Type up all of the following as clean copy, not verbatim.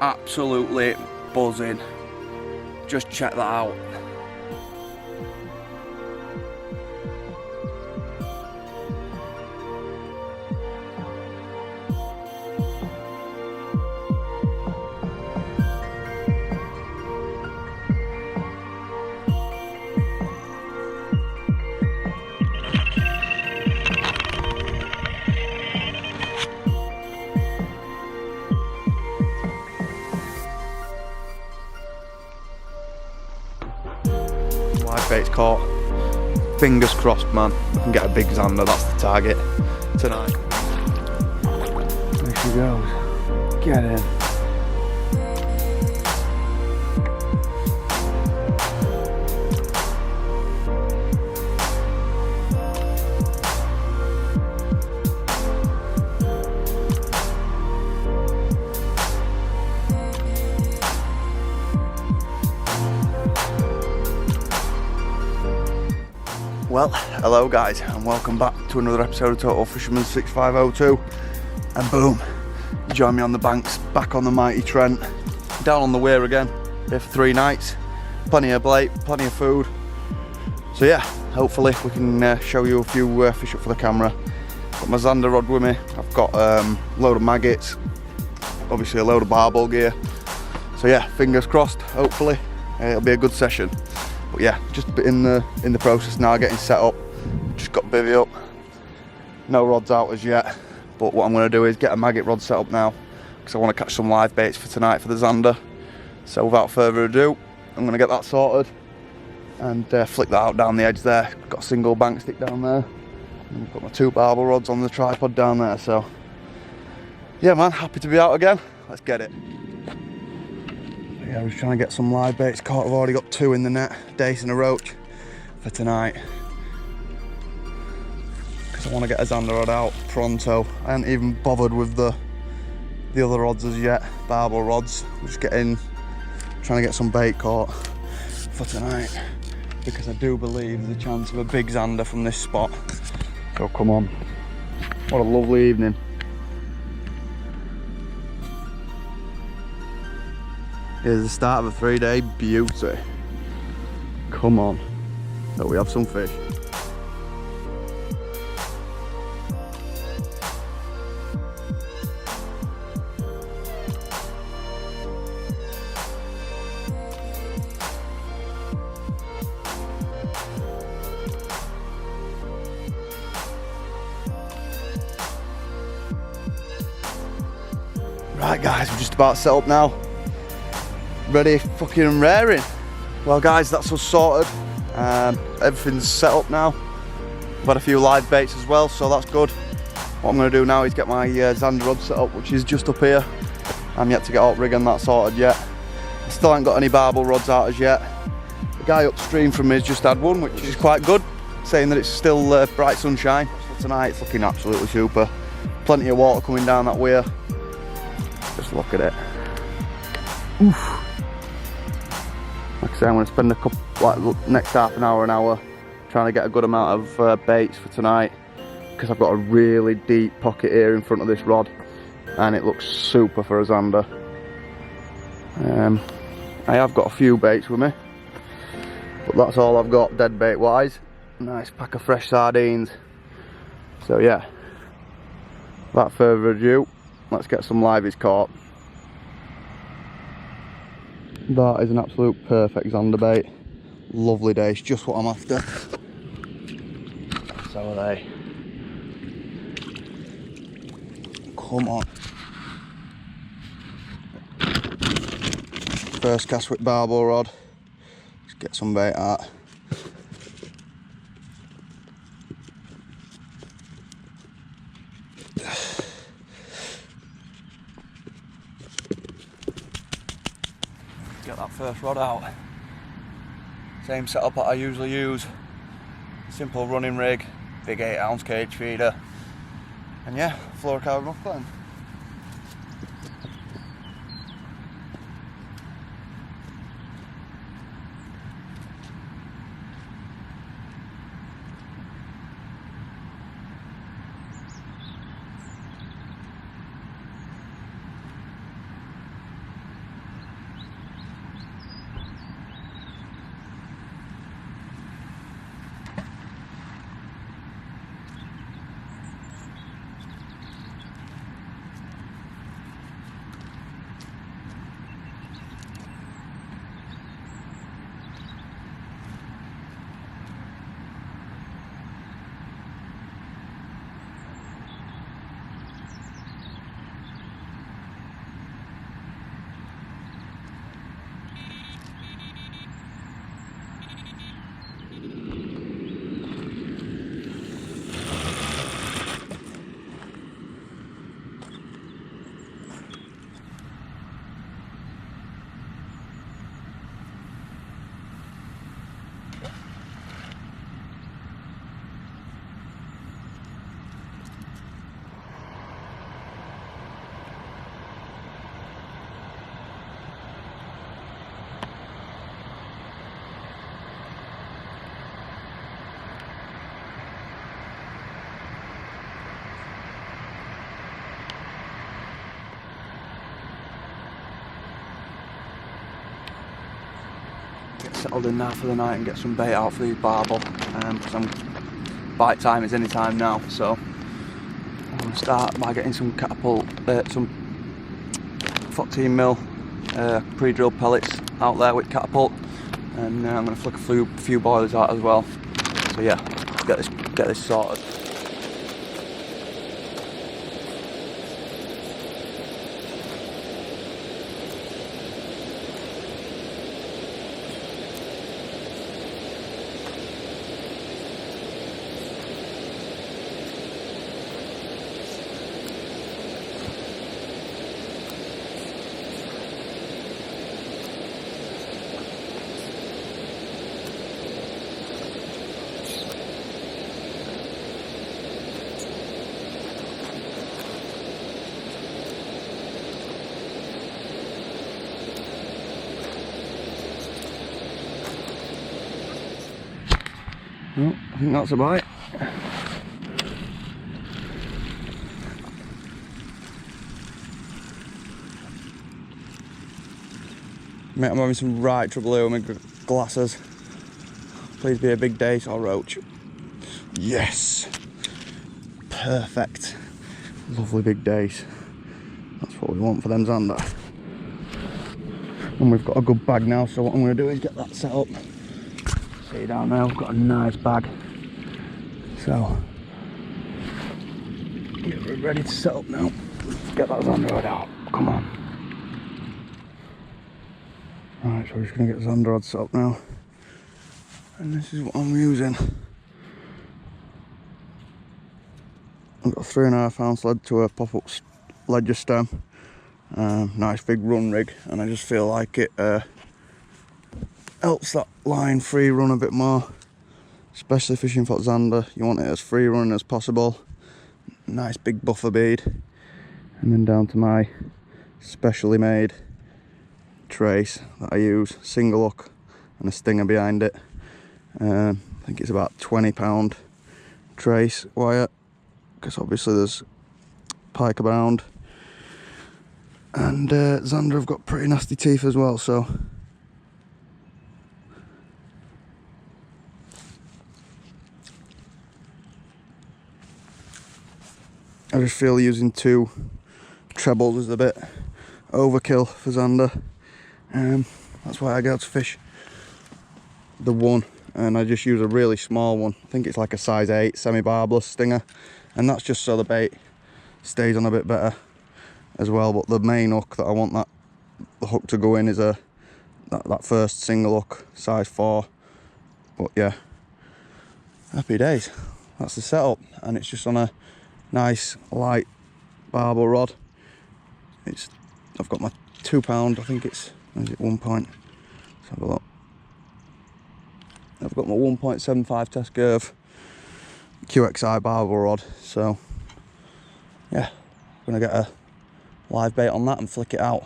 absolutely buzzing. Just check that out. Live bait's caught. Fingers crossed, man. We can get a big Zander, that's the target tonight. There she goes. Get in. Well, hello guys, and welcome back to another episode of Total Fisherman 6502. And boom, you join me on the banks, back on the mighty Trent, down on the Weir again, here for 3 nights. Plenty of bait, plenty of food. So yeah, hopefully we can show you a few fish up for the camera. Got my Zander rod with me, I've got a load of maggots, obviously a load of barbel gear. So yeah, fingers crossed, hopefully it'll be a good session. But yeah, just in the process now, getting set up. Just got bivvy up. No rods out as yet. But what I'm going to do is get a maggot rod set up now, because I want to catch some live baits for tonight for the Zander. So without further ado, I'm going to get that sorted and flick that out down the edge there. Got a single bank stick down there. And I've got my 2 barbel rods on the tripod down there. So yeah, man, happy to be out again. Let's get it. Yeah, I was trying to get some live baits caught. I've already got 2 in the net, dace and a roach for tonight. Because I want to get a Zander rod out pronto. I haven't even bothered with the other rods as yet, barbel rods. I'm just trying to get some bait caught for tonight. Because I do believe there's a chance of a big Zander from this spot. So come on. What a lovely evening. Here's the start of a 3-day beauty. Come on, that we have some fish. Right guys, we're just about set up now. Ready fucking raring. Well guys, that's us sorted. Everything's set up now. I've had a few live baits as well, so that's good. What I'm going to do now is get my Zander rod set up, which is just up here. I'm yet to get out rig and that sorted yet. I still haven't got any barbel rods out as yet. The guy upstream from me has just had one, which is quite good, saying that it's still bright sunshine. So tonight it's looking absolutely super. Plenty of water coming down that Weir. Just look at it. Oof. Like I say, I'm going to spend next half an hour trying to get a good amount of baits for tonight, because I've got a really deep pocket here in front of this rod and it looks super for a Zander. I have got a few baits with me, but that's all I've got dead bait wise. Nice pack of fresh sardines. So yeah, without further ado, let's get some liveys caught. That is an absolute perfect Zander bait. Lovely day, it's just what I'm after. So are they. Come on. First cast with barbel rod. Let's get some bait out. Get that first rod out. Same setup that I usually use. Simple running rig, big 8-ounce cage feeder, and yeah, fluorocarbon rough blend. get settled in now for the night and get some bait out for these barbel. Because bite time is any time now, so I'm going to start by getting some catapult, some 14mm pre-drilled pellets out there with catapult, and I'm going to flick a few boilers out as well. So yeah, let's get this sorted. Oh, I think that's a bite. Mate, I'm having some right trouble here with my glasses. Please be a big dace or roach. Yes! Perfect. Lovely big dace. That's what we want for them Zander. And we've got a good bag now, so what I'm going to do is get that set up. See down there, we've got a nice bag. So, get ready to set up now. Let's get that Zander rod out. Come on. Right, so we're just going to get the Zander rod set up now. And this is what I'm using. I've got a 3.5 ounce lead to a pop-up ledger stem. Nice big run rig, and I just feel like it helps that line free run a bit more, especially fishing for Zander. You want it as free running as possible. Nice big buffer bead, and then down to my specially made trace that I use, single hook and a stinger behind it. I think it's about £20 trace wire, because obviously there's pike abound, and Zander have got pretty nasty teeth as well, so I just feel using 2 trebles is a bit overkill for Zander. That's why I go to fish the 1, and I just use a really small one. I think it's like a size 8 semi-barbless stinger, and that's just so the bait stays on a bit better as well. But the main hook that I want the hook to go in is that first single hook, size 4. But yeah, happy days. That's the setup, and it's just on a nice light barbel rod. I've got my £2, I think it's, is it 1 point? Let's have a look. I've got my 1.75 test curve QXI barbel rod, so yeah, I'm gonna get a live bait on that and flick it out.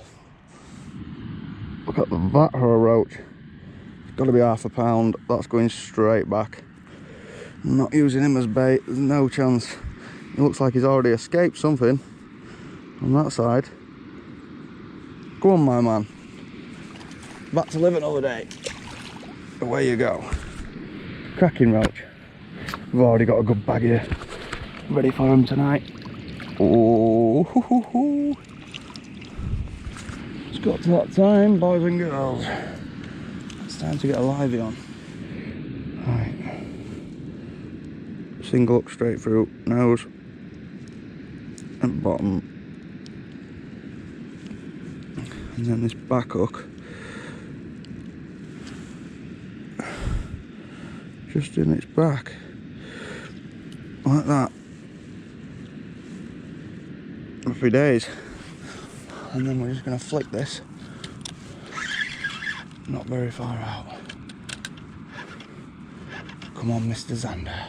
Look at that for a roach. It's got to be £0.5. That's going straight back. I'm not using him as bait, there's no chance. It looks like he's already escaped something on that side. Go on, my man. Back to live another day. Away you go. Cracking roach. We've already got a good bag here, ready for him tonight. Oh, hoo, hoo, hoo. It's got to that time, boys and girls. It's time to get a livey on. Right. Single hook straight through, nose and bottom. And then this back hook just in its back, like that. Happy days. And then we're just going to flick this, not very far out. Come on, Mr. Zander.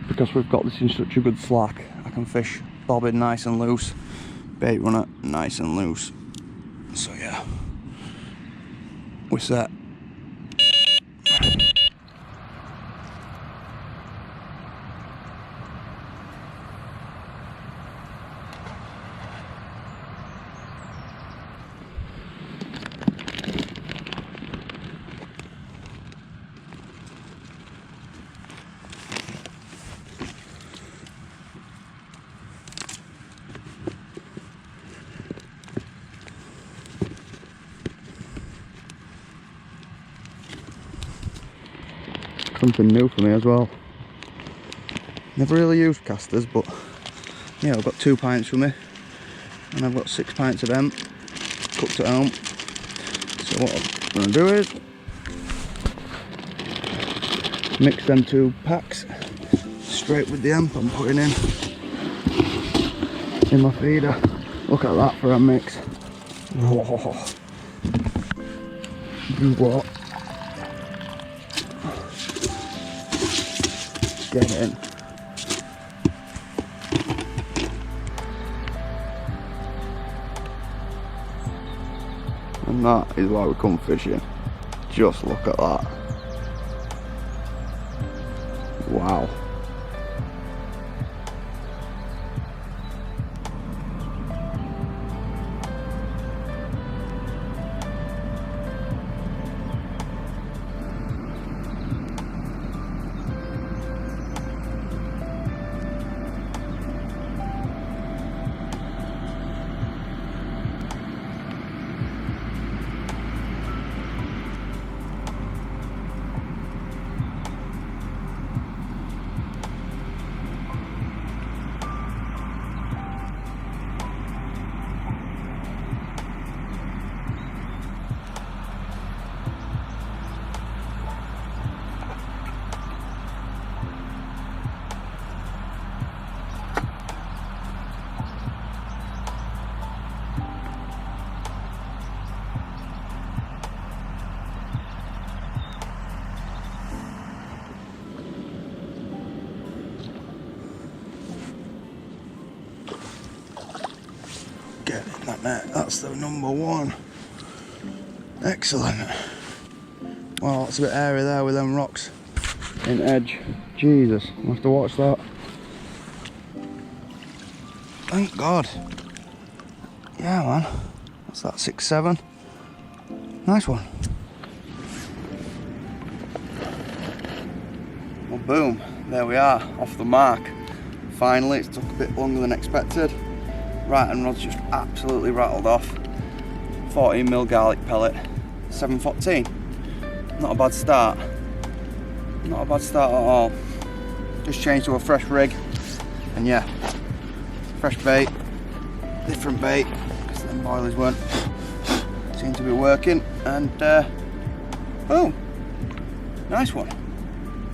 Because we've got this in such a good slack, I can fish bobbin nice and loose, bait runner nice and loose. So yeah, we're set. Something new for me as well. Never really used casters, but yeah, I've got 2 pints for me and I've got 6 pints of them cooked at home. So what I'm going to do is mix them 2 packs straight with the hemp I'm putting in my feeder. Look at that for a mix. Whoa. Do what? Get in. And that is why we come fishing. Just look at that. Wow. Get in that net, that's the number 1. Excellent. Well, it's a bit airy there with them rocks in edge. Jesus, I'll have to watch that. Thank God. Yeah, man. What's that, 6-7? Nice one. Well, boom, there we are, off the mark. Finally, it took a bit longer than expected. Right, and rod's just absolutely rattled off. 14mm garlic pellet, 714. Not a bad start. Not a bad start at all. Just changed to a fresh rig, and yeah, fresh bait, different bait, because them boilies weren't seem to be working, and boom, nice one.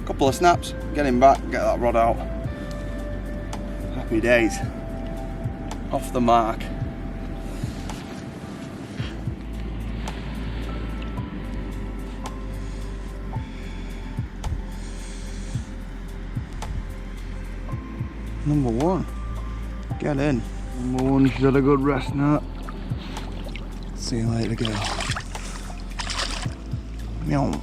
Couple of snaps, get him back, get that rod out. Happy days. Off the mark. Number 1. Get in. Number 1 should have a good rest now. See you later, girl. Meow.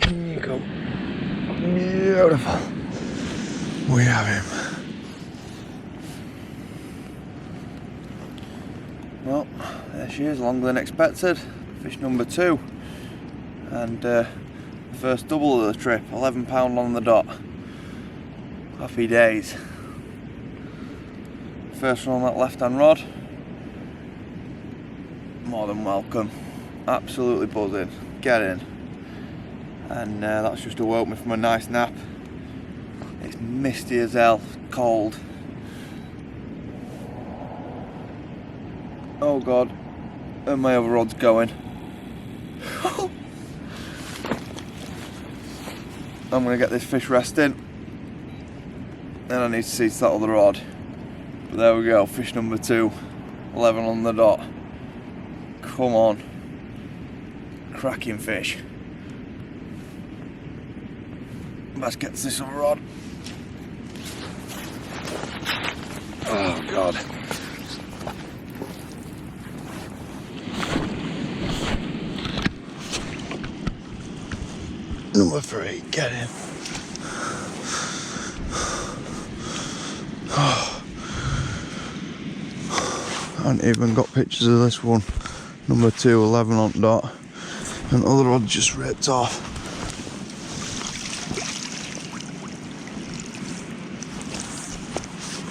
Here you go. Beautiful. We have him. Well, there she is, longer than expected. Fish number 2. And first double of the trip, £11 on the dot. Happy days. First one on that left hand rod. More than welcome. Absolutely buzzing. Get in. And that's just awoke me from a nice nap. It's misty as hell, cold. Oh god, and my other rod's going. I'm gonna get this fish resting. Then I need to see to that other rod. But there we go, fish number 2, 11 on the dot. Come on. Cracking fish. Let's get this other rod. Oh god. Number 3, get in. Oh. I haven't even got pictures of this one. Number 2, 11 on dot. And the other rod just ripped off.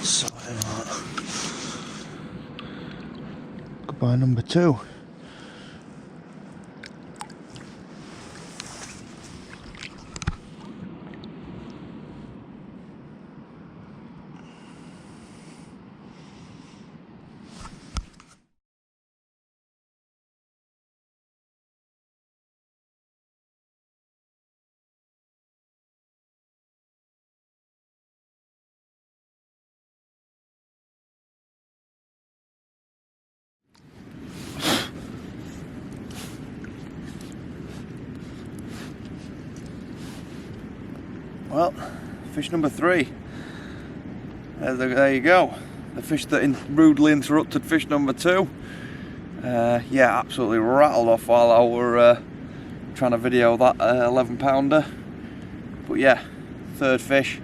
Something like that. Goodbye, number 2. Well, fish number 3. There you go. The fish that rudely interrupted fish number 2. Yeah, absolutely rattled off while I were trying to video that 11 pounder. But yeah, third fish,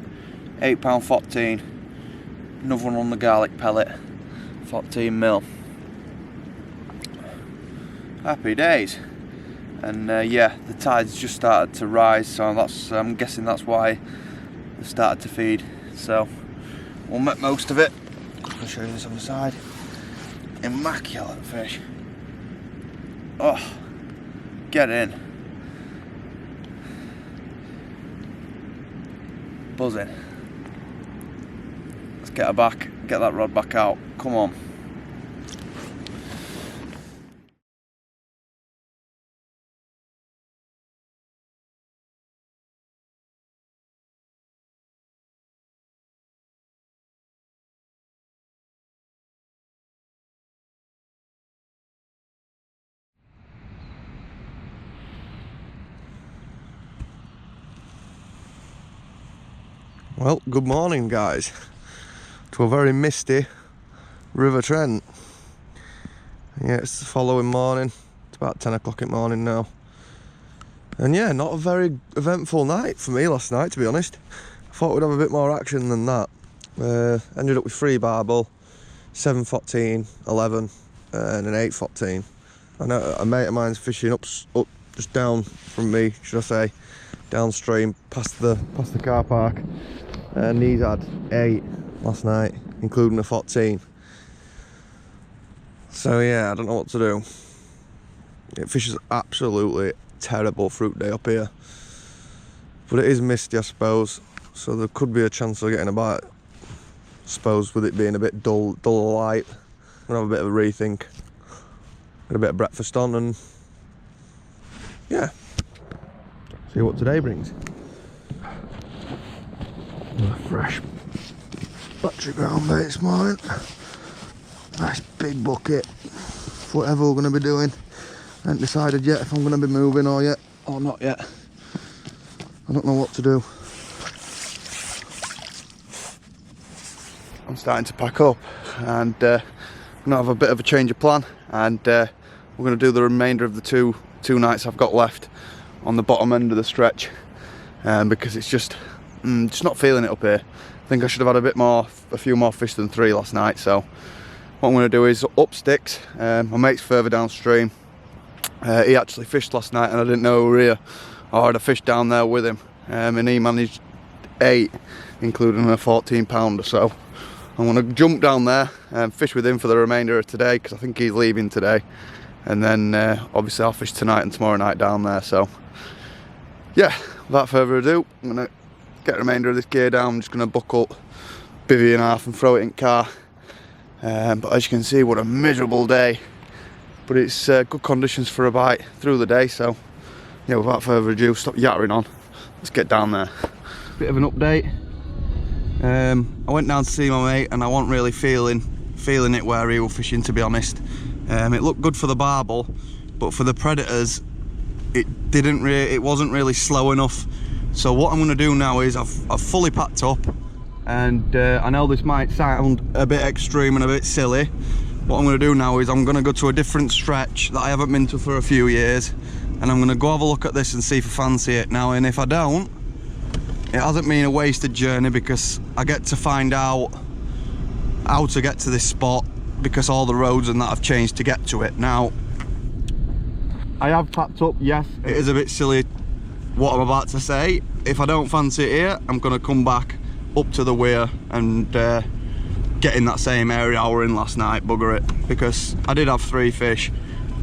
£8.14. Another one on the garlic pellet, 14 mil. Happy days. And yeah, the tide's just started to rise, so I'm guessing that's why they started to feed. So we'll make most of it. I'll show you this on the side. Immaculate fish. Oh, get in. Buzzing. Let's get her back, get that rod back out. Come on. Well, good morning guys, to a very misty River Trent. Yeah, it's the following morning, it's about 10 o'clock in the morning now. And yeah, not a very eventful night for me last night, to be honest. I thought we'd have a bit more action than that. Ended up with 3 barbel, 7.14, 11 and an 8.14. I know a mate of mine's fishing up just down from me, should I say, downstream, past the car park. And he's had 8 last night, including a 14. So yeah, I don't know what to do. It fishes absolutely terrible fruit day up here. But it is misty, I suppose, so there could be a chance of getting a bite. I suppose with it being a bit dull light, I'm gonna have a bit of a rethink. Get a bit of breakfast on and yeah, see what today brings. A fresh battery ground bait this morning. Nice big bucket. Whatever we're going to be doing. I haven't decided yet if I'm going to be moving or not yet. I don't know what to do. I'm starting to pack up and I'm going to have a bit of a change of plan, and we're going to do the remainder of the two nights I've got left on the bottom end of the stretch, because it's just not feeling it up here. I think I should have had a few more fish than 3 last night. So what I'm going to do is up sticks. My mate's further downstream. He actually fished last night and I didn't know we were here. I had a fish down there with him, and he managed 8, including a 14 pounder. So I'm going to jump down there and fish with him for the remainder of today, because I think he's leaving today. And then obviously I'll fish tonight and tomorrow night down there. So yeah, without further ado, I'm going to get the remainder of this gear down. I'm just going to buckle bivvy in half and throw it in car. But as you can see, what a miserable day. But it's good conditions for a bite through the day. So yeah, without further ado, stop yattering on. Let's get down there. Bit of an update. I went down to see my mate and I wasn't really feeling it where he was fishing, to be honest. It looked good for the barbel, but for the predators it wasn't really slow enough. So what I'm going to do now is I've fully packed up, and I know this might sound a bit extreme and a bit silly. What I'm going to do now is I'm going to go to a different stretch that I haven't been to for a few years, and I'm going to go have a look at this and see if I fancy it now. And if I don't, it hasn't been a wasted journey, because I get to find out how to get to this spot, because all the roads and that have changed to get to it. Now, I have packed up, yes, it is a bit silly what I'm about to say. If I don't fancy it here, I'm going to come back up to the Weir and get in that same area I were in last night, bugger it, because I did have 3 fish.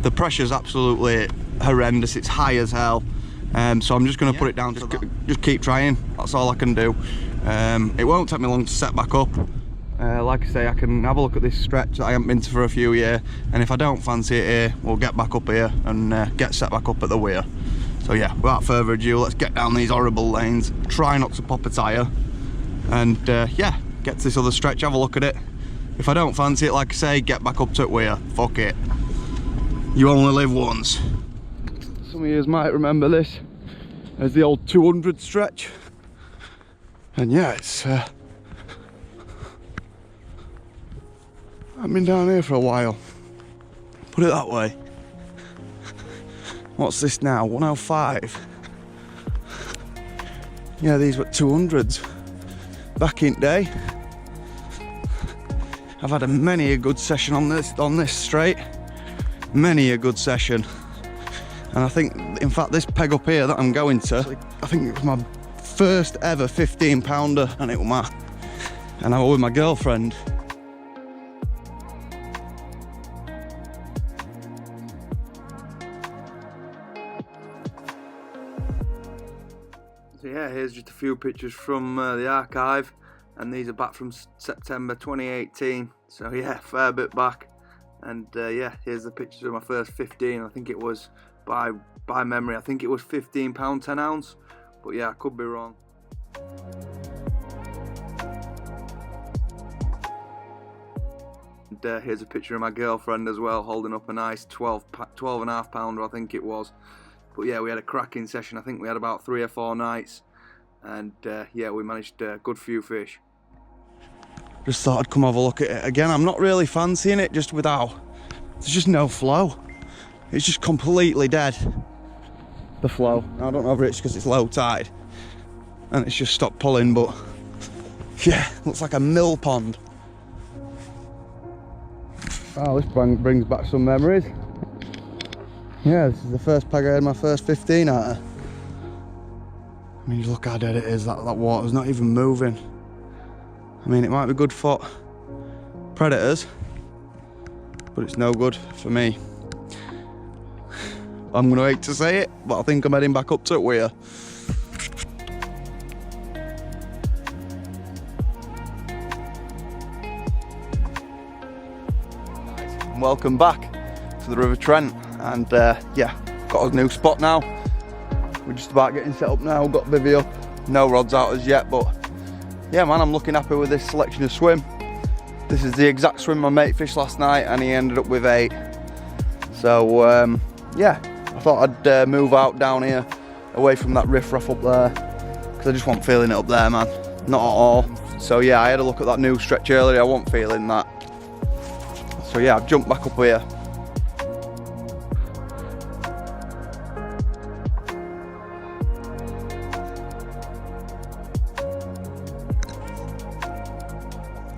The pressure's absolutely horrendous, it's high as hell. So I'm just going to put it down, just keep trying, that's all I can do. It won't take me long to set back up. Like I say, I can have a look at this stretch that I haven't been to for a few years, and if I don't fancy it here, we'll get back up here and get set back up at the Weir. So yeah, without further ado, let's get down these horrible lanes, try not to pop a tyre, and yeah, get to this other stretch, have a look at it. If I don't fancy it, like I say, get back up to it Weir. Fuck it, you only live once. Some of you might remember this as the old 200 stretch, and yeah, it's I've been down here for a while, put it that way. What's this now, 105? Yeah, these were 200s back in day. I've had many a good session on this straight, many a good session. And I think, in fact, this peg up here that I'm going to, I think it was my first ever 15 pounder, and I was with my girlfriend. So yeah, here's just a few pictures from the archive, and these are back from September 2018. So yeah, fair bit back. And yeah, here's the pictures of my first 15. I think it was, by memory, I think it was 15 pound 10 ounce, but yeah, I could be wrong. And here's a picture of my girlfriend as well, holding up a nice 12.5 pounder, I think it was. But yeah, we had a cracking session. I think we had about 3 or 4 nights, and yeah, we managed a good few fish. Just thought I'd come have a look at it again. I'm not really fancying it, just without, there's just no flow. It's just completely dead, the flow. I don't know if it's because it's low tide and it's just stopped pulling, but yeah, looks like a mill pond. Oh, this brings back some memories. Yeah, this is the first peg I had my first 15 out of. I mean, look how dead it is, that water's not even moving. I mean, it might be good for predators, but it's no good for me. I'm gonna hate to say it, but I think I'm heading back up to it Weir. Welcome back to the River Trent, and yeah, got a new spot now. We're just about getting set up now, got bivvy up, no rods out as yet, but yeah man, I'm looking happy with this selection of swim. This is the exact swim my mate fished last night, and he ended up with 8. So yeah, I thought I'd move out down here, away from that riffraff up there, because I just wasn't feeling it up there, man, not at all. So yeah, I had a look at that new stretch earlier, I wasn't feeling that. So yeah, I've jumped back up here.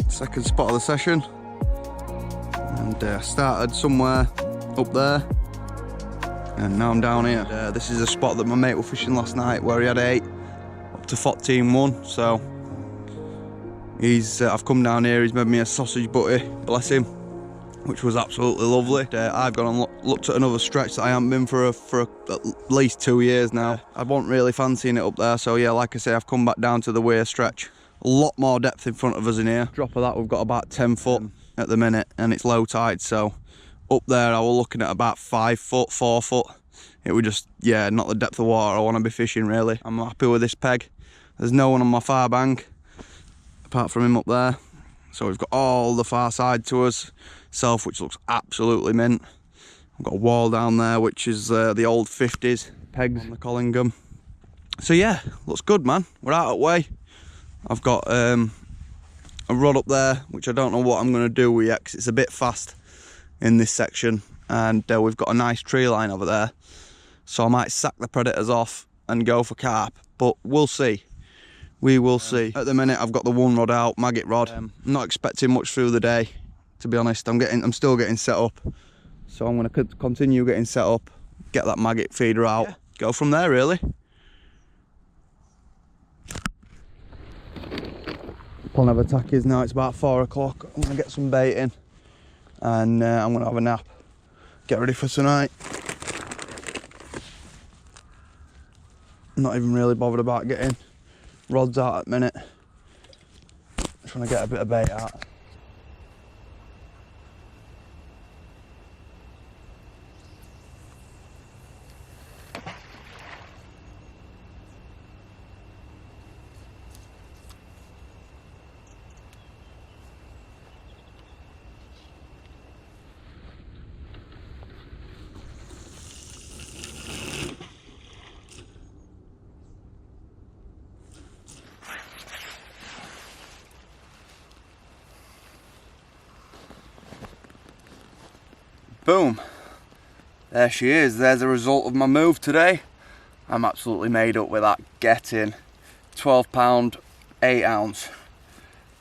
Second spot of the session, and started somewhere up there, and now I'm down here. This is a spot that my mate was fishing last night, where he had 8 up to 14-1, so I've come down here, he's made me a sausage butty, bless him, which was absolutely lovely. I've gone and looked at another stretch that I haven't been for at least 2 years now. I wasn't really fancying it up there, so yeah, like I say, I've come back down to the Weir stretch. A lot more depth in front of us in here. Drop of that, we've got about 10 foot at the minute, and it's low tide, so up there I was looking at about 5 foot, 4 foot. It was just, yeah, not the depth of water I want to be fishing really. I'm happy with this peg. There's no one on my far bank, apart from him up there. So we've got all the far side to us, self, which looks absolutely mint. We've got a wall down there, which is the old 50s pegs on the Collingham. So yeah, looks good, man. We're out of the way. I've got a rod up there, which I don't know what I'm going to do with yet, because it's a bit fast in this section. And we've got a nice tree line over there. So I might sack the predators off and go for carp, but we'll see. We will see. At the minute, I've got the one rod out, maggot rod. I'm not expecting much through the day, to be honest. I'm still getting set up, so I'm going to continue getting set up, get that maggot feeder out, go from there really. Plan of attack is now it's about 4 o'clock. I'm going to get some bait in, and I'm going to have a nap, get ready for tonight. Not even really bothered about getting rods out at the minute. Just want to get a bit of bait out. Boom, there she is. There's the result of my move today. I'm absolutely made up with that. Getting 12 pound 8 ounce,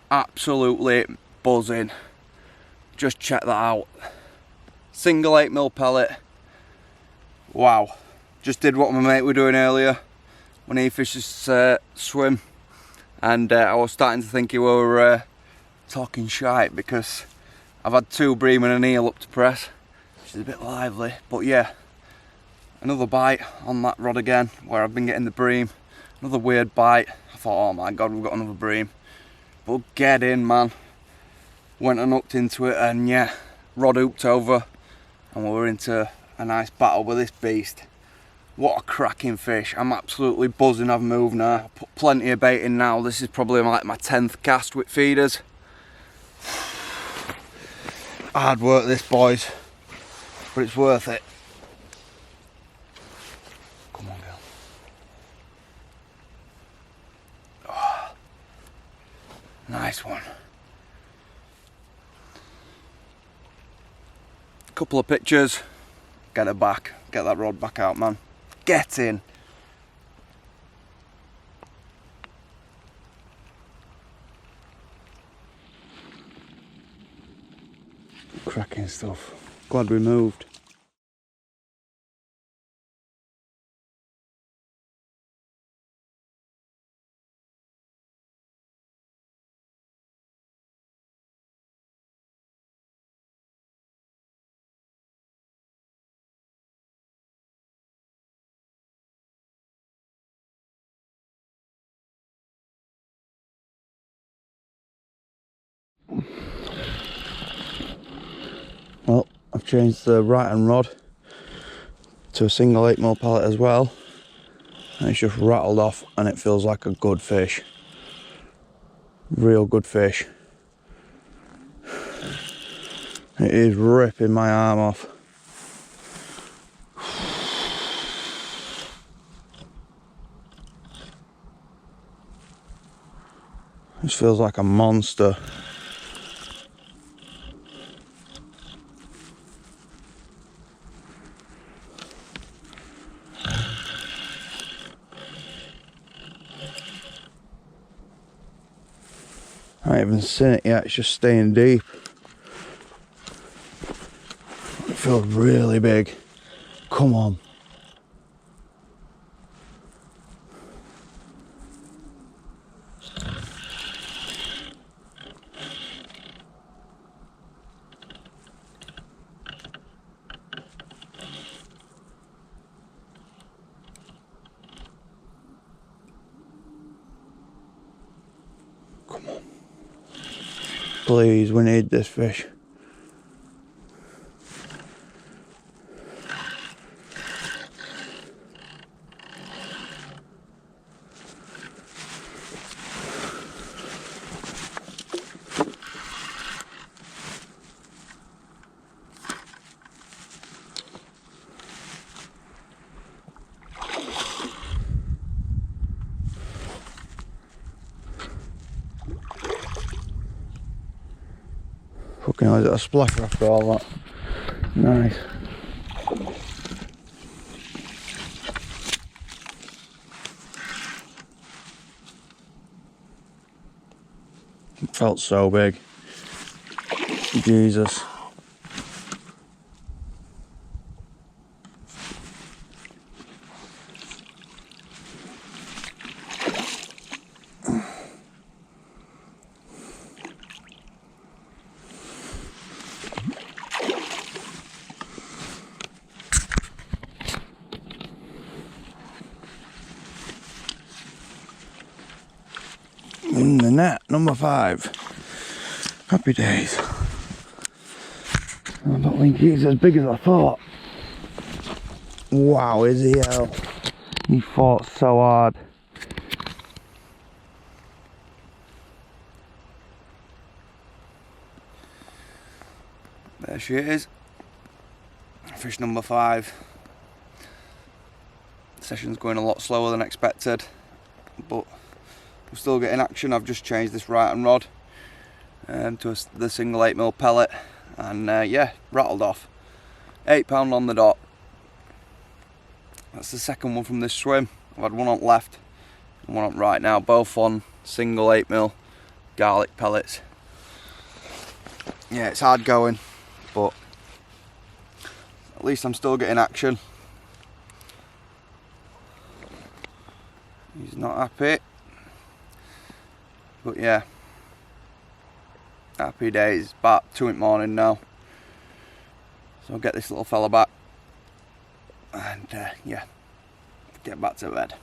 absolutely buzzing. Just check that out, single 8mm pellet. Wow, just did what my mate were doing earlier when he fishes swim, and I was starting to think you were talking shite, because I've had 2 bream and an eel up to press. She's a bit lively, but yeah, another bite on that rod again where I've been getting the bream. Another weird bite. I thought, oh my god, we've got another bream. But get in, man. Went and hooked into it, and yeah, rod hooked over, and we were into a nice battle with this beast. What a cracking fish. I'm absolutely buzzing I've moved now. I put plenty of bait in now. This is probably like my 10th cast with feeders. Hard work this, boys, but it's worth it. Come on, girl. Oh, nice one. Couple of pictures. Get her back. Get that rod back out, man. Get in. Cracking stuff. Glad we moved. Well, I've changed the right hand rod to a single 8mm pellet as well, and it's just rattled off, and it feels like a good fish. Real good fish. It is ripping my arm off. This feels like a monster. I haven't even seen it yet, it's just staying deep. It feels really big. Come on. Come on. Please, we need this fish. Fucking hell, is it a splasher after all that? Nice. It felt so big. Jesus. In the net, number 5. Happy days. I don't think he's as big as I thought. Wow, is he hell? He fought so hard. There she is. Fish number 5. The session's going a lot slower than expected, but we're still getting action. I've just changed this right hand rod to the single 8mm pellet, and yeah, rattled off. £8 on the dot. That's the second one from this swim. I've had one on left and one on right now, both on single 8mm garlic pellets. Yeah, it's hard going, but at least I'm still getting action. He's not happy. But yeah, happy days. About 2 in the morning now, so I'll get this little fella back and yeah, get back to bed.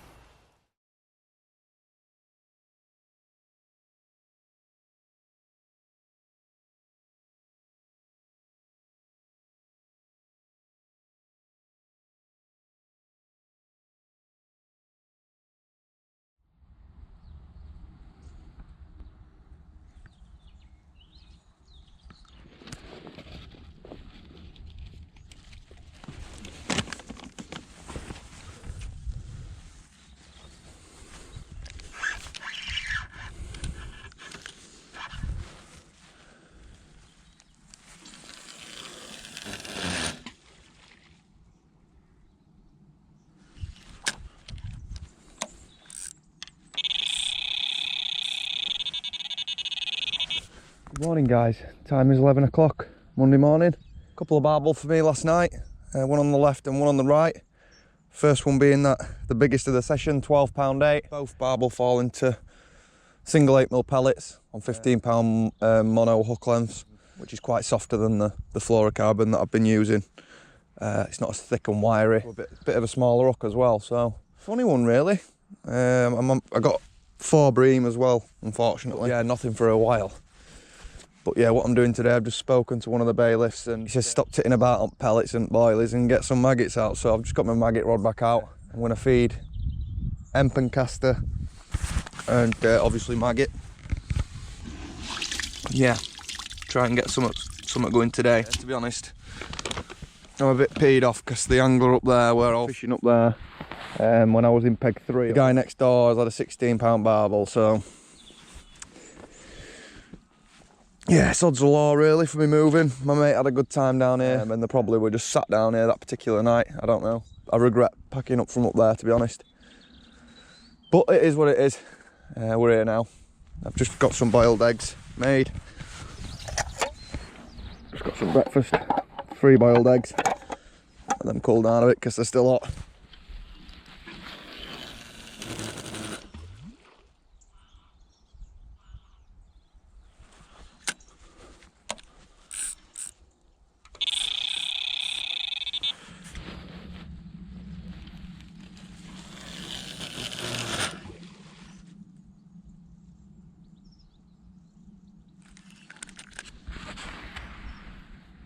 Good morning guys, time is 11 o'clock, Monday morning. Couple of barbel for me last night, one on the left and one on the right. First one being the biggest of the session, £12.8. Both barbel fall into single 8mm pellets on £15 mono hook lengths, which is quite softer than the fluorocarbon that I've been using. It's not as thick and wiry, a bit of a smaller hook as well, so funny one really. I got 4 bream as well, unfortunately. Yeah, nothing for a while. But yeah, what I'm doing today, I've just spoken to one of the bailiffs and he says stop titting about on pellets and boilies and get some maggots out. So I've just got my maggot rod back out. I'm going to feed hemp and castor and obviously maggot. Yeah, try and get something going today. To be honest, I'm a bit peed off because the angler up there, we're all fishing up there. When I was in peg 3, the guy next door has had a £16 barbel, so yeah, it's odds of law really for me moving. My mate had a good time down here and they probably were just sat down here that particular night. I don't know. I regret packing up from up there, to be honest. But it is what it is. We're here now. I've just got some boiled eggs made. Just got some breakfast. 3 boiled eggs. Let them cool down a bit because they're still hot.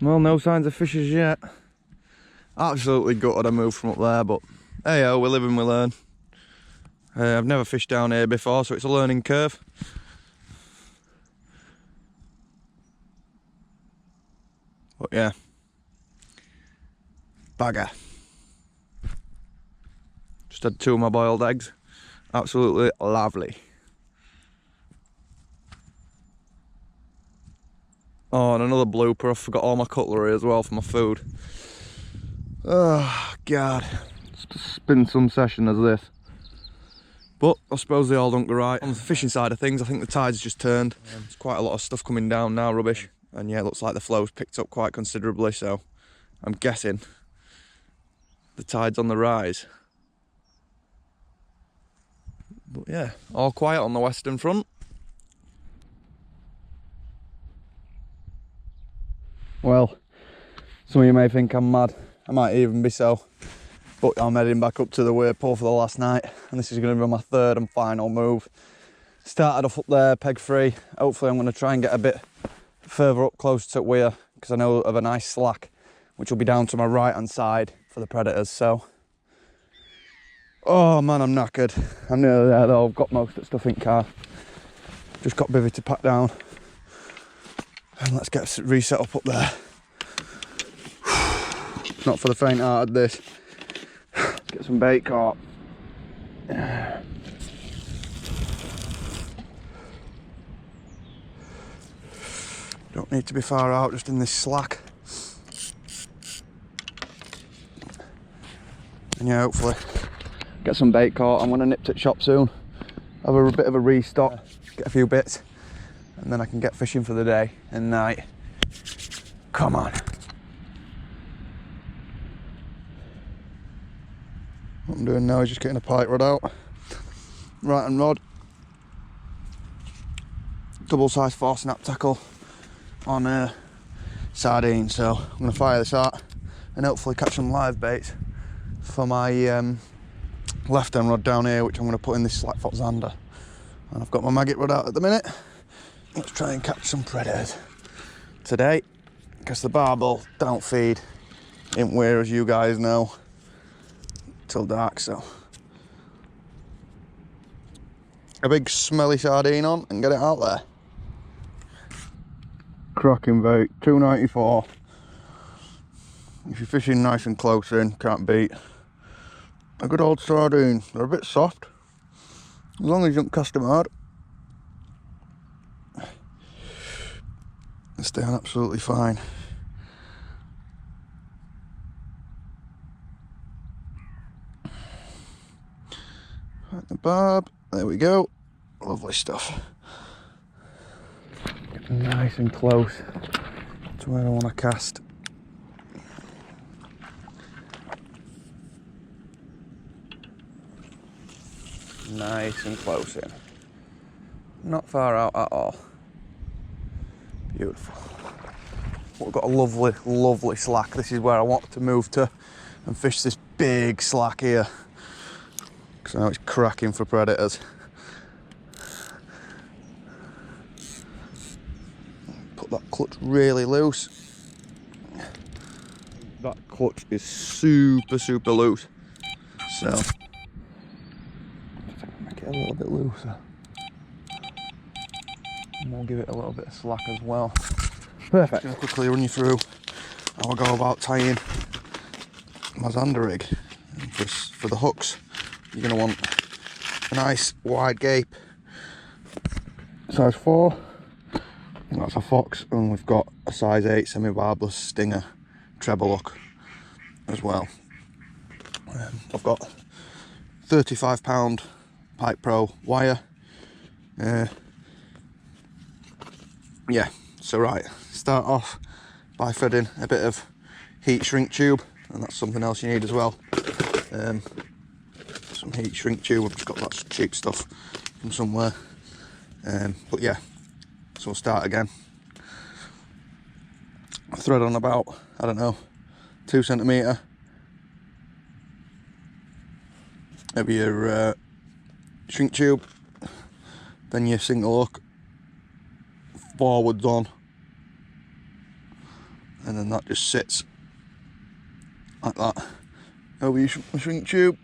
Well, no signs of fishes yet. Absolutely gutted I moved from up there, but hey ho, we live and we learn. I've never fished down here before, so it's a learning curve. But yeah, bagger. Just had 2 of my boiled eggs. Absolutely lovely. Oh, and another blooper. I forgot all my cutlery as well for my food. Oh, God. It's been some session as this. But I suppose they all don't go right. On the fishing side of things, I think the tide's just turned. There's quite a lot of stuff coming down now, rubbish. And yeah, it looks like the flow's picked up quite considerably, so I'm guessing the tide's on the rise. But yeah, all quiet on the western front. Well, some of you may think I'm mad. I might even be so. But I'm heading back up to the Weir for the last night. And this is going to be my 3rd and final move. Started off up there, peg free. Hopefully I'm going to try and get a bit further up close to Weir, because I know of a nice slack, which will be down to my right hand side for the predators. So, oh man, I'm knackered. I'm nearly there though. I've got most of the stuff in car. Just got bivvy to pack down. And let's get reset up there. Not for the faint-hearted, this. Get some bait caught. Don't need to be far out, just in this slack. And yeah, hopefully get some bait caught. I'm gonna nip to the shop soon. Have a bit of a restock, get a few bits, and then I can get fishing for the day and night. Come on. What I'm doing now is just getting a pike rod out. Right and rod. Double size 4 snap tackle on sardines. So I'm going to fire this out and hopefully catch some live baits for my left hand rod down here, which I'm going to put in this slack foot Zander. And I've got my maggot rod out at the minute. Let's try and catch some predators today, because the barbel don't feed in Weir, as you guys know, till dark. So a big smelly sardine on and get it out there. Cracking bait, 294. If you're fishing nice and close in, can't beat a good old sardine. They're a bit soft, as long as you don't cast them hard. They stay on absolutely fine. Right, the barb, there we go. Lovely stuff. Getting nice and close to where I want to cast. Nice and close in. Not far out at all. Beautiful. We've got a lovely, lovely slack. This is where I want to move to and fish this big slack here, because I know it's cracking for predators. Put that clutch really loose. That clutch is super, super loose. So make it a little bit looser. And we'll give it a little bit of slack as well. Perfect. I'm going to quickly run you through how I go about tying my Zander rig. And for the hooks, you're going to want a nice wide gape, size 4. That's a fox, and we've got a size 8 semi-barbless stinger treble hook as well. I've got 35-pound Pipe Pro wire. Yeah, so right, start off by threading a bit of heat shrink tube, and that's something else you need as well. Some heat shrink tube. I've just got that cheap stuff from somewhere. But yeah, so we'll start again. Thread on about, I don't know, 2 centimetre of your shrink tube, then your single hook forwards on, and then that just sits like that over your shrink tube,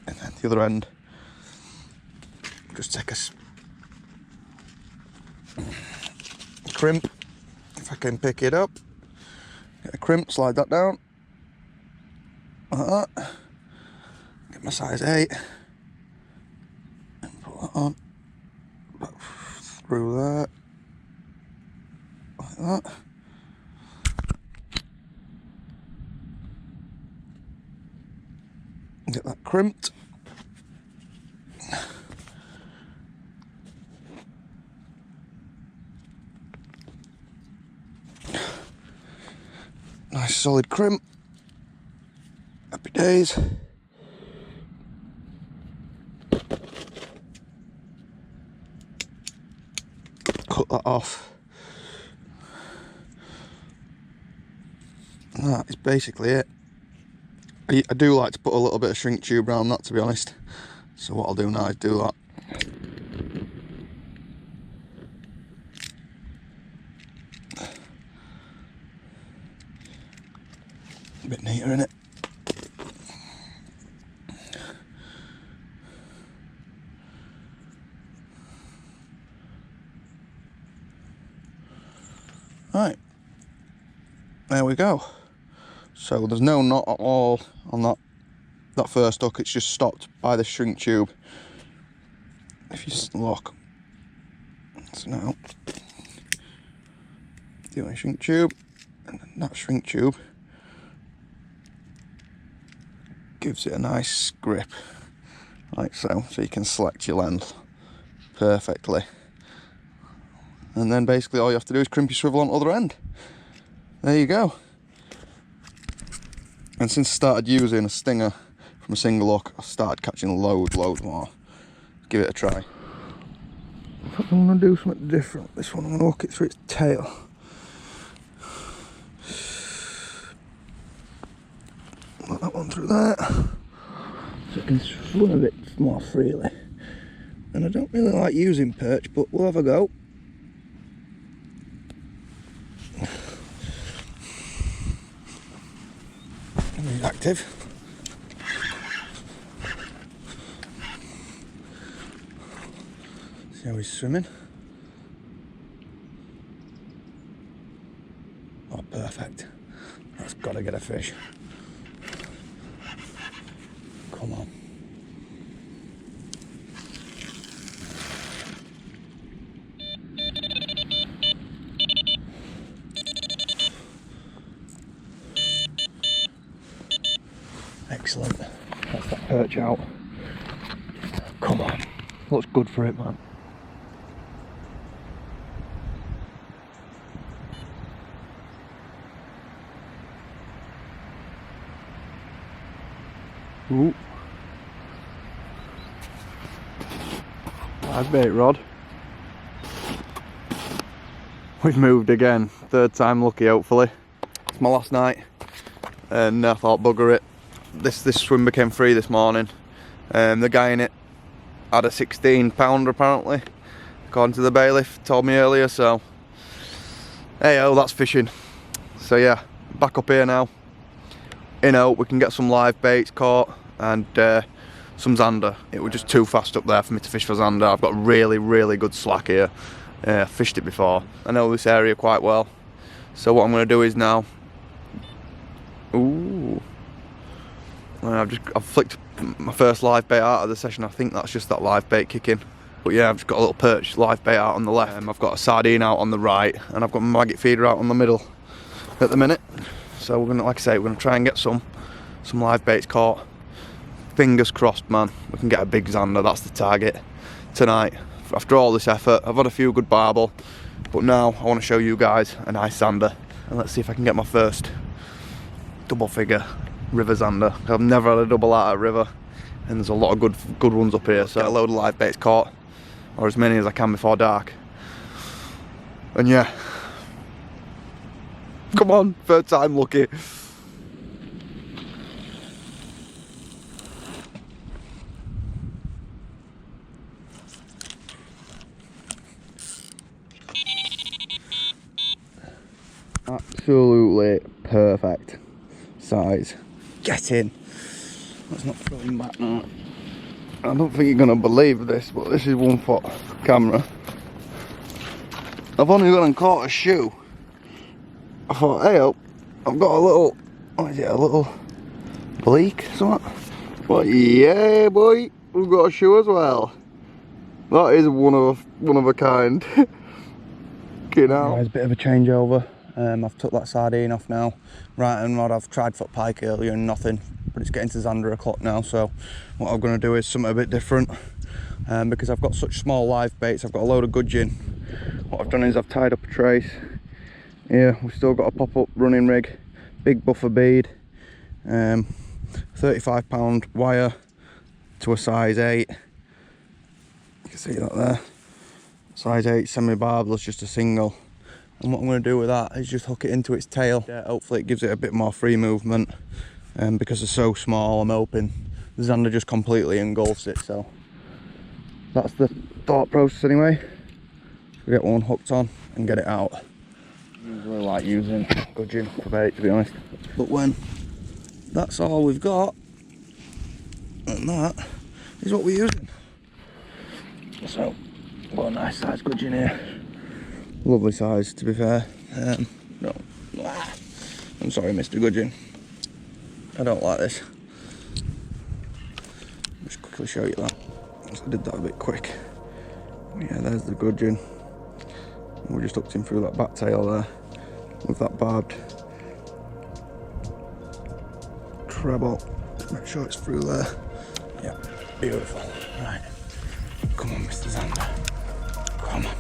and then the other end, just take a crimp, if I can pick it up, get a crimp, slide that down, like that, get my size 8, and put that on, through that, like that. Get that crimped. Nice solid crimp. Happy days. Cut that off. And that is basically it. I do like to put a little bit of shrink tube around that, to be honest. So what I'll do now is do that. A bit neater, innit? Right, there we go. So there's no knot at all on that first hook, it's just stopped by the shrink tube. If you just look, so now do a shrink tube, and then that shrink tube gives it a nice grip, like so, so you can select your length perfectly. And then basically all you have to do is crimp your swivel on the other end. There you go. And since I started using a stinger from a single hook, I've started catching loads more. Give it a try. I'm going to do something different. This one I'm going to hook it through its tail. Let that one through there, so it can swim a bit more freely. And I don't really like using perch, but we'll have a go. He's active. See how he's swimming. Oh, perfect. That's got to get a fish. Come on. Excellent. That's that perch out. Come on. Looks good for it, man. Ooh. Nice bait rod. We've moved again. Third time lucky, hopefully. It's my last night, and I thought bugger it. This swim became free this morning. The guy in it had a 16-pounder apparently, according to the bailiff, told me earlier. So hey, oh, that's fishing. So yeah, back up here now. In hope we can get some live baits caught and some zander. It was just too fast up there for me to fish for zander. I've got really good slack here. I've fished it before. I know this area quite well. So what I'm going to do is now. Ooh. I've flicked my first live bait out of the session. I think that's just that live bait kicking. But yeah, I've just got a little perch live bait out on the left. I've got a sardine out on the right, and I've got my maggot feeder out on the middle at the minute. So we're gonna, like I say, we're gonna try and get some live baits caught. Fingers crossed, man. We can get a big zander. That's the target tonight. After all this effort, I've had a few good barbel, but now I want to show you guys a nice zander, and let's see if I can get my first double figure river zander. I've never had a double out at river, and there's a lot of good ones up here. So get a load of live baits caught, or as many as I can before dark. And yeah, come on, third time lucky. absolutely perfect size. Get in. Let's not throw him back now. I don't think you're gonna believe this, but this is 1 foot camera. I've only gone and caught a shoe. I thought, hey, I've got a little, what is it, a little bleak, something? But yeah, boy, we've got a shoe as well. That is one of a kind. You know. Right, a bit of a changeover. I've took that sardine off now. Right and rod, I've tried foot pike earlier and nothing, but it's getting to Zander o'clock now, so what I'm going to do is something a bit different. Because I've got such small live baits, I've got a load of gudgeon. What I've done is I've tied up a trace. Here, we've still got a pop-up running rig, big buffer bead, 35-pound wire to a size 8. You can see that there. Size 8 semi-barbel is just a single. And what I'm going to do with that is just hook it into its tail. Yeah, hopefully it gives it a bit more free movement. Because they're so small, I'm hoping the Zander just completely engulfs it. So that's the thought process anyway. We get one hooked on and get it out. I usually like using gudgeon for bait, to be honest. But when that's all we've got, and that is what we're using. So, got a nice size gudgeon here. Lovely size, to be fair. No, I'm sorry, Mr. Gudgeon. I don't like this. Just quickly show you that. I did that a bit quick. Yeah, there's the gudgeon. We just hooked him through that back tail there with that barbed treble. Make sure it's through there. Yeah, beautiful. Right, come on, Mr. Zander. Come on.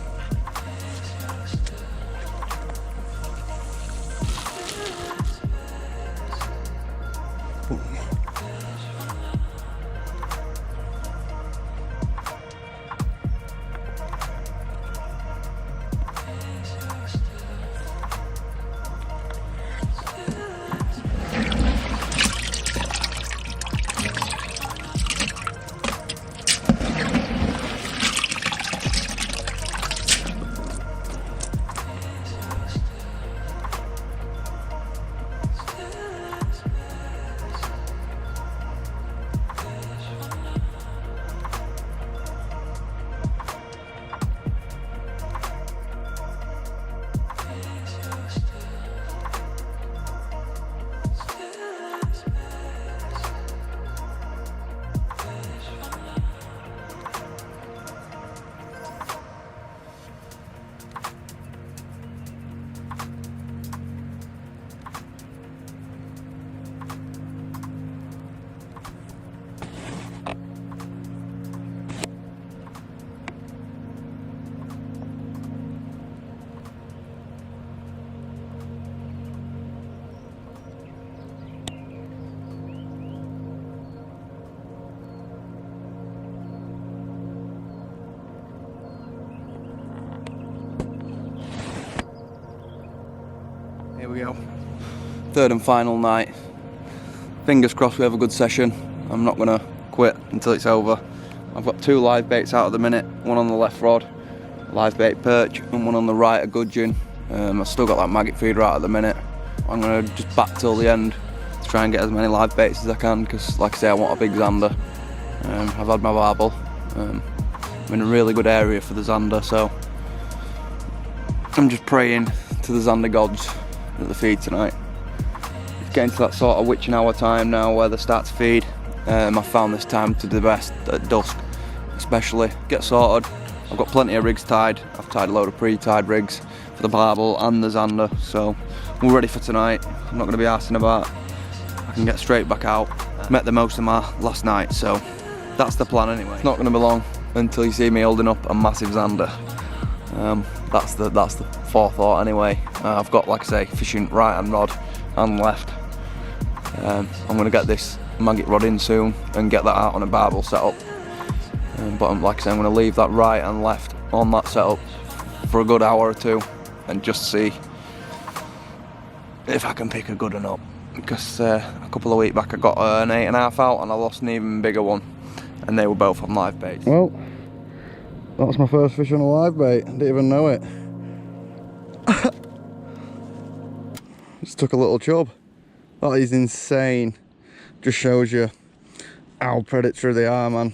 Boom. Here we go. Third and final night. Fingers crossed we have a good session. I'm not gonna quit until it's over. I've got 2 live baits out at the minute. One on the left rod, live bait perch, and one on the right, a gudgeon. I've still got that maggot feeder out at the minute. I'm gonna just back till the end to try and get as many live baits as I can, because like I say, I want a big Zander. I've had my barbel. I'm in a really good area for the Zander, so I'm just praying to the Zander gods that they feed tonight. It's getting to that sort of witching hour time now where they start to feed. I found this time to do the best at dusk, especially. Get sorted. I've got plenty of rigs tied. I've tied a load of pre-tied rigs for the barbel and the Zander, so we're ready for tonight. I'm not going to be arsing about. I can get straight back out. Met the most of my last night, so that's the plan anyway. It's not going to be long until you see me holding up a massive Zander. That's the forethought anyway. I've got, like I say, fishing right hand rod and left. I'm going to get this maggot rod in soon and get that out on a barbel setup. But like I say, I'm going to leave that right and left on that setup for a good hour or 2 and just see if I can pick a good one up. Because a couple of weeks back I got an 8.5 out and I lost an even bigger one, and they were both on live baits. Well, that was my first fish on a live bait. I didn't even know it. Just took a little chub. That is insane. Just shows you how predatory they are, man.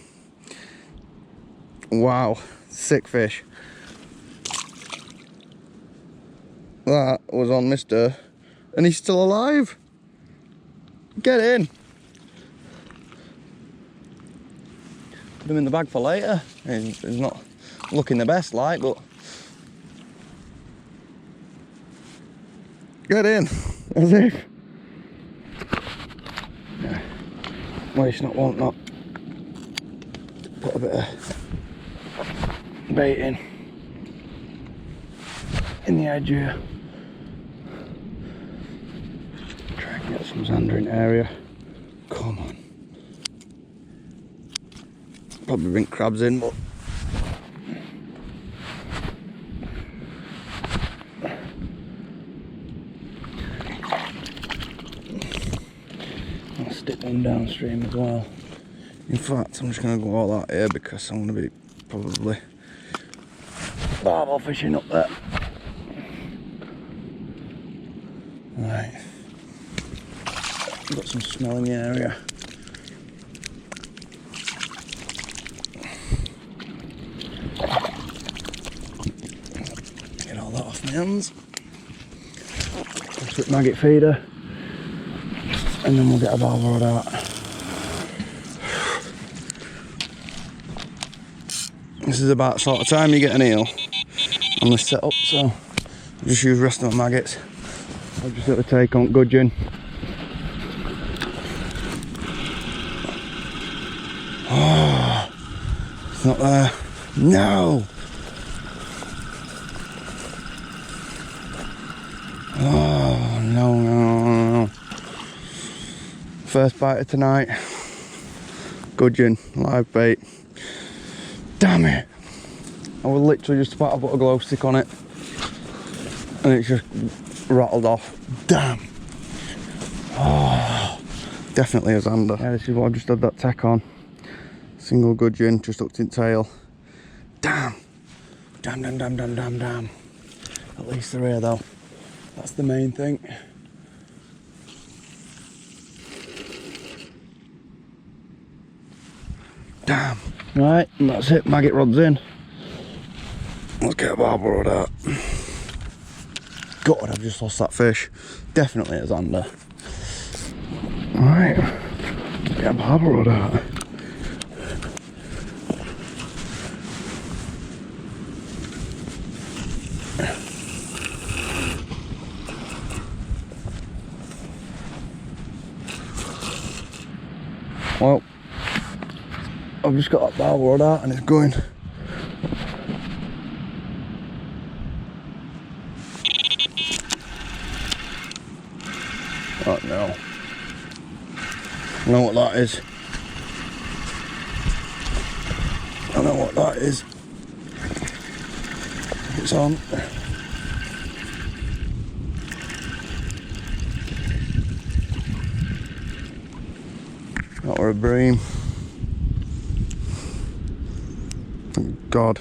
Wow, sick fish. That was on Mr. and he's still alive. Get in. Put him in the bag for later. He's not looking the best, like, but get in, as if. Yeah. Waste not, want not. Put a bit of bait in the edge here. Try and get some Zander in area. Come on. Probably bring crabs in, but I'll stick one downstream as well. In fact, I'm just going to go all out here because I'm going to be probably barbel fishing up there. Right, got some smell in the area. Get all that off my hands. Quick maggot feeder, and then we'll get a barbel rod out. This is about sort of time you get an eel on this setup, so I'll just use rest of my maggots. I'll just have to take on gudgeon. Oh, it's not there. No! Oh, no. First bite of tonight. Gudgeon, live bait. Damn it! I was literally just about to put a glow stick on it and it just rattled off. Damn! Oh, definitely a Zander. Yeah, this is what I've just had that tack on. Single gudgeon, just hooked in tail. Damn! Damn. At least they're here though. That's the main thing. Damn! Right, and that's it, maggot rod's in. Let's get a barbel rod out. God, I've just lost that fish. Definitely a Zander. Right, let's get a barbel rod out. Well, I've just got that barbel rod out and it's going. Oh no. I know what that is. I know what that is. It's on. That were a bream. Thank God.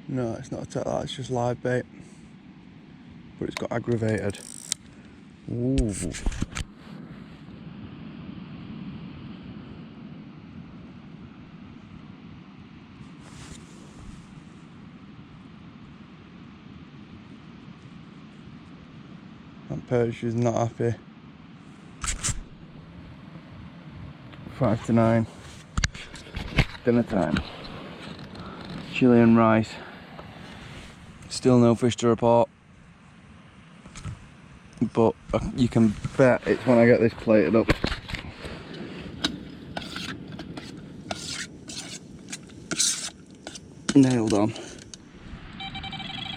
No, it's not a tether, it's just live bait. But it's got aggravated. Ooh. That perch is not happy. 5 to 9. Dinner time. Chili and rice. Still no fish to report. But you can bet it's when I get this plated up. Nailed on.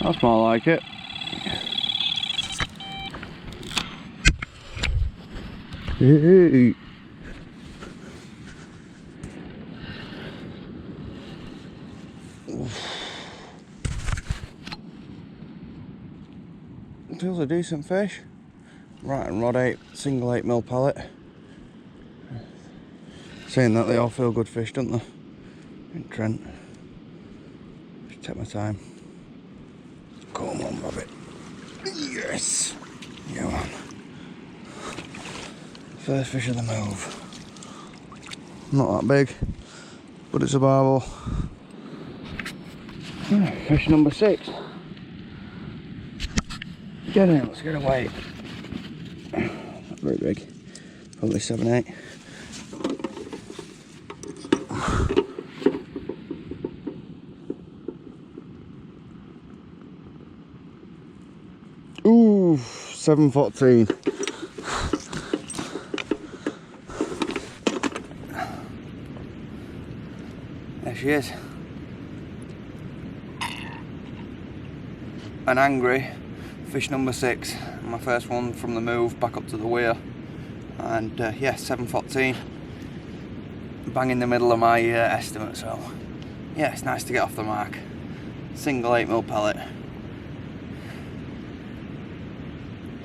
That's more like it. Hey. Feels a decent fish. Right, and rod 8, single 8mm pellet. Saying that they all feel good fish, don't they? In Trent. Just take my time. Come on, Bobby. Yes! Yeah, man. First fish of the move. Not that big, but it's a barbel. Fish number 6. Get in, let's get a weight. Not very big. Probably 7-8. Ooh, 714. There she is. An angry fish number 6. My first one from the move back up to the weir. And yeah, 714. Bang in the middle of my estimate, so yeah, it's nice to get off the mark. Single 8mm pellet.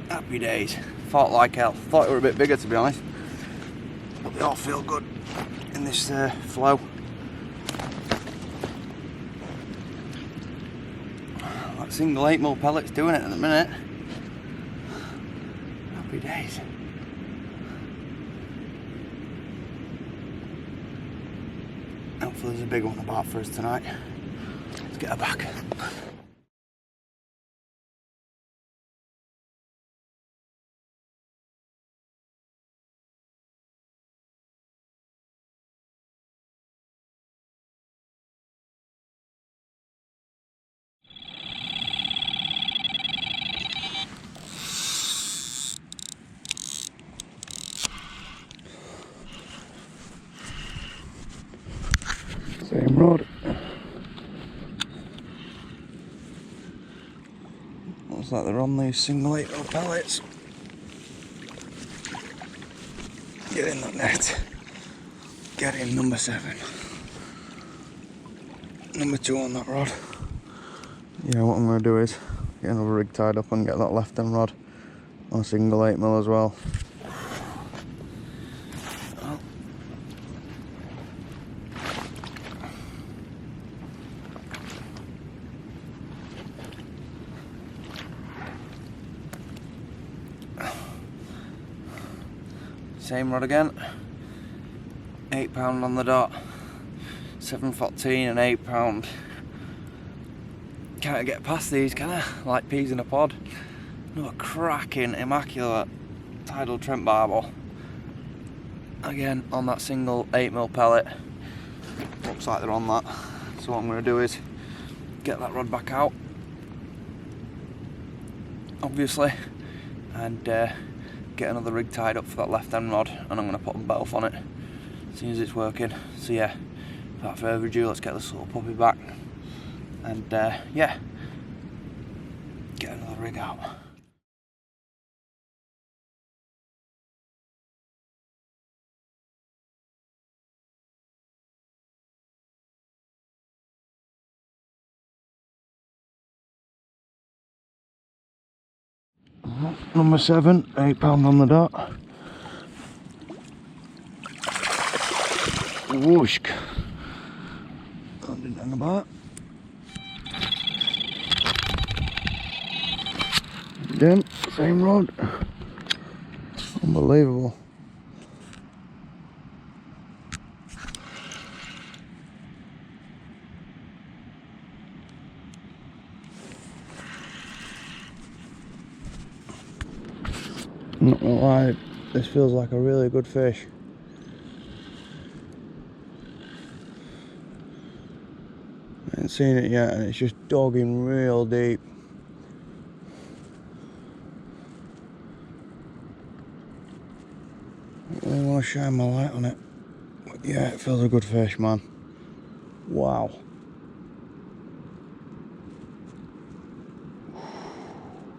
Happy days. Fought like hell. Thought it were a bit bigger, to be honest, but they all feel good in this flow. That single 8mm pellet's doing it at the minute. Happy days. Hopefully there's a big one about for us tonight. Let's get her back. Same rod. Looks like they're on these single 8mm pellets. Get in that net. Get in number 7. Number 2 on that rod. Yeah, what I'm going to do is get another rig tied up and get that left end rod on a single 8mm as well. Same rod again. £8 on the dot. 714 and £8. Can't get past these, can I? Like peas in a pod. Another cracking, immaculate tidal Trent barbel. Again on that single 8mm pellet. Looks like they're on that. So what I'm going to do is get that rod back out, obviously, and get another rig tied up for that left hand rod, and I'm going to put them both on it as soon as it's working. So yeah, without further ado, let's get this little puppy back and yeah, get another rig out. Number 7, £8 on the dot. Whoosh. That didn't hang about. Again, same rod. Unbelievable. Not gonna lie, this feels like a really good fish. I ain't seen it yet, and it's just dogging real deep. I really want to shine my light on it. But yeah, it feels a good fish, man. Wow.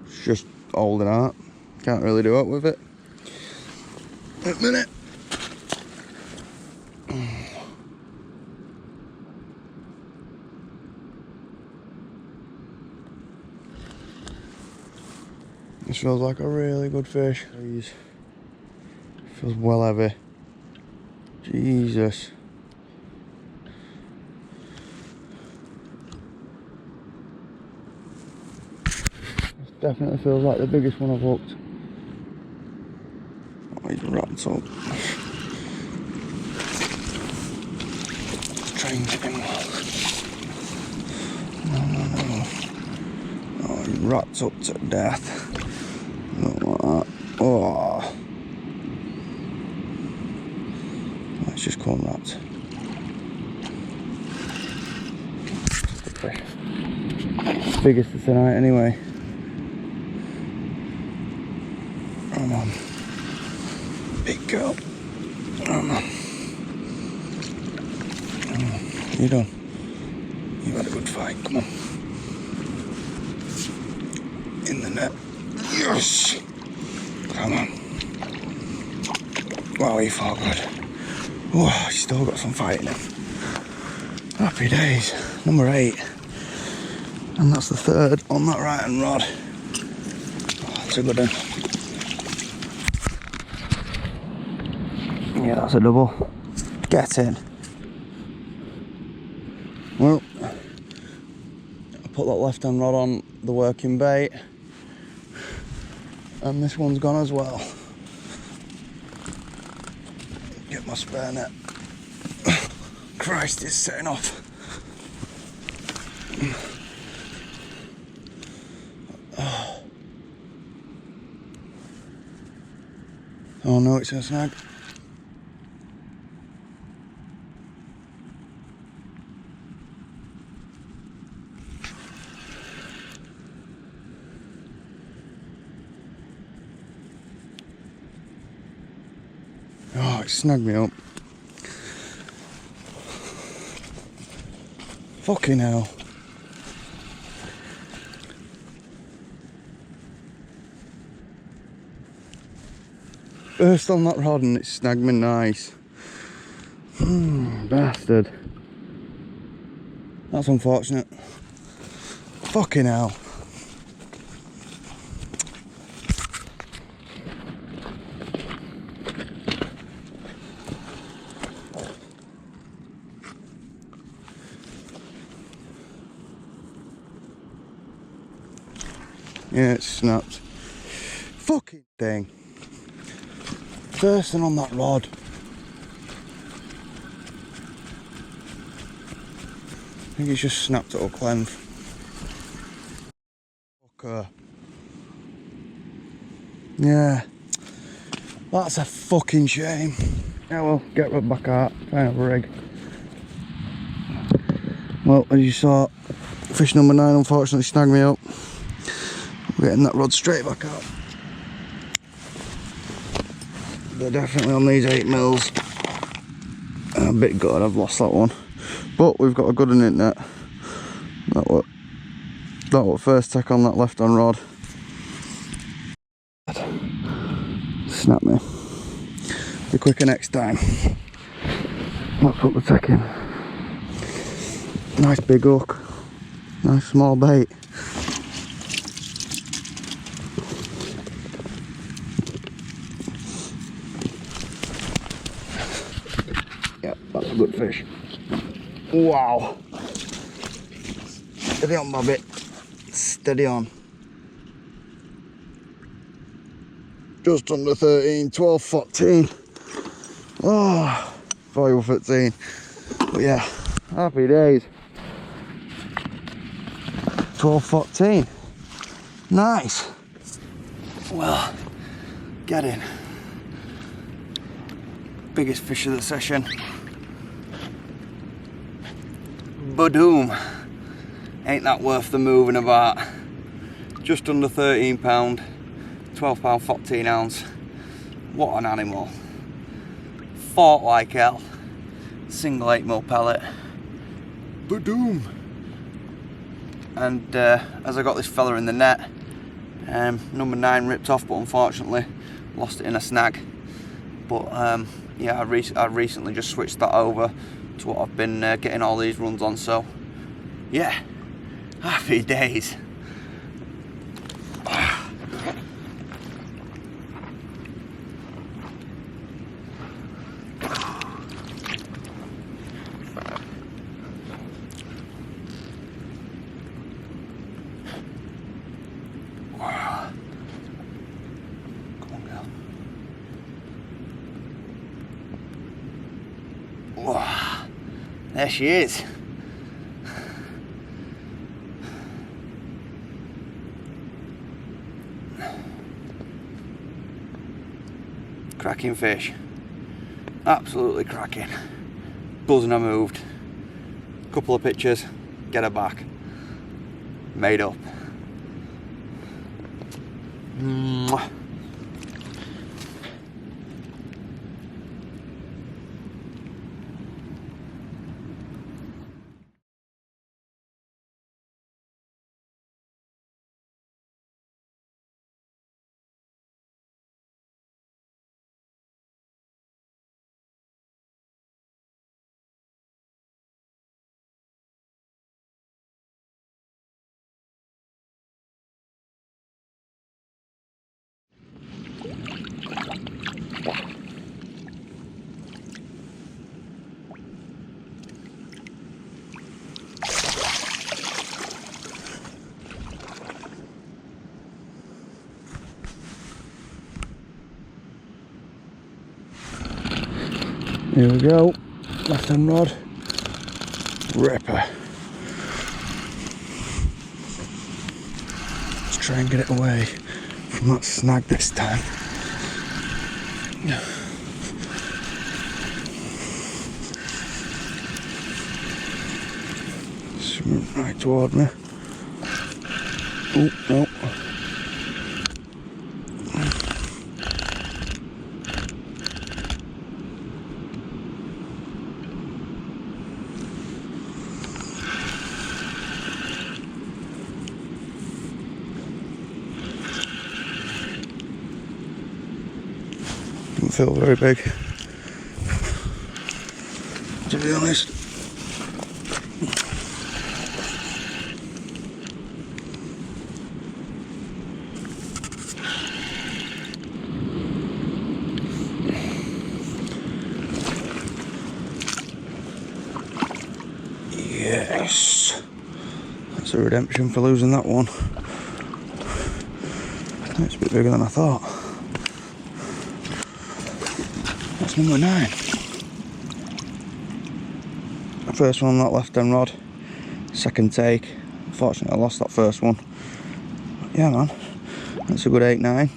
It's just holding out. Can't really do it with it. Wait a minute. This feels like a really good fish. Feels well heavy. Jesus. This definitely feels like the biggest one I've hooked. Oh, he's wrapped up. Strange thing. No. Oh, he's wrapped up to death. Look like that. Oh. Let's just come wrapped. Biggest of tonight anyway. Come on. Big girl. Come on. You done? You had a good fight, come on. In the net. Yes! Come on. Wow, he fought good. Oh, he's still got some fight in him. Happy days. Number 8. And that's the 3rd on that right hand rod. Oh, that's a good one. Yeah, that's a double. Get in. Well, I put that left hand rod on the working bait. And this one's gone as well. Get my spare net. Christ, it's setting off. Oh no, it's a snag. Oh, it snagged me up. Fucking hell. Burst on that rod and it snagged me nice. Bastard. That's unfortunate. Fucking hell. Yeah, it snapped. Fucking thing. Bursting on that rod. I think he's just snapped at hook length. Fucker. Yeah. That's a fucking shame. Yeah, well, get right back out. Try and have a rig. Well, as you saw, fish number 9 unfortunately snagged me up. I'm getting that rod straight back out. They're definitely on these 8mm. I'm a bit gutted I've lost that one. But we've got a good one in net. That was first take on that left hand rod. Snap me. Be quicker next time. Let's put the tech in. Nice big hook. Nice small bait. Yep, that's a good fish. Wow. Steady on, Bobby. Steady on. Just under 13, 12, 14. Oh, 5 or 15. But yeah, happy days. 12, 14. Nice. Well, get in. Biggest fish of the session. Badoom. Ain't that worth the moving about? Just under 13 pound, 12 pound 14 ounce. What an animal. Fought like hell. Single 8mm pellet. Badoom. And as I got this fella in the net, number 9 ripped off, but unfortunately lost it in a snag. But yeah, I recently just switched that over to what I've been getting all these runs on, so yeah, happy days. There she is. Cracking fish. Absolutely cracking. Buzzing her moved. Couple of pictures. Get her back. Made up. Mwah. Here we go, left hand rod, ripper. Let's try and get it away from that snag this time. Swimming right toward me. Oh, no. Doesn't feel very big, to be honest. Yes, that's a redemption for losing that one. It's a bit bigger than I thought. That's number 9. First one on that left hand rod, second take. Unfortunately I lost that first one. But yeah man, that's a good 8-9.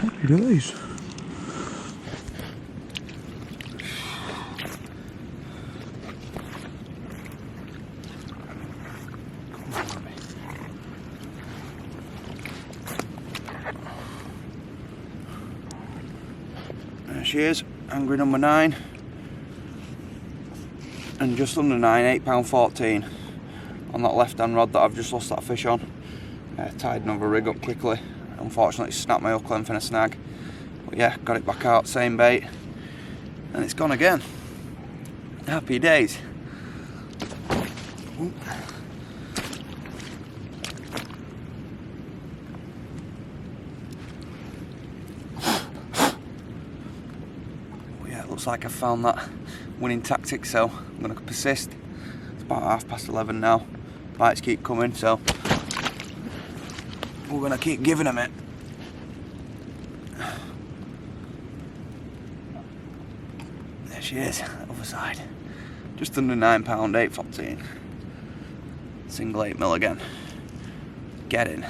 Happy days. There she is, angry number 9, and just under 9, £8.14 on that left hand rod that I've just lost that fish on. Tied another rig up quickly, unfortunately snapped my hook length in a snag, but yeah, got it back out, same bait, and it's gone again. Happy days. Ooh. Looks like I found that winning tactic, so I'm going to persist. It's about 11:30 now. Bites keep coming, so we're going to keep giving them it. There she is, other side. Just under £9, 8.14. Single 8mm again. Get in.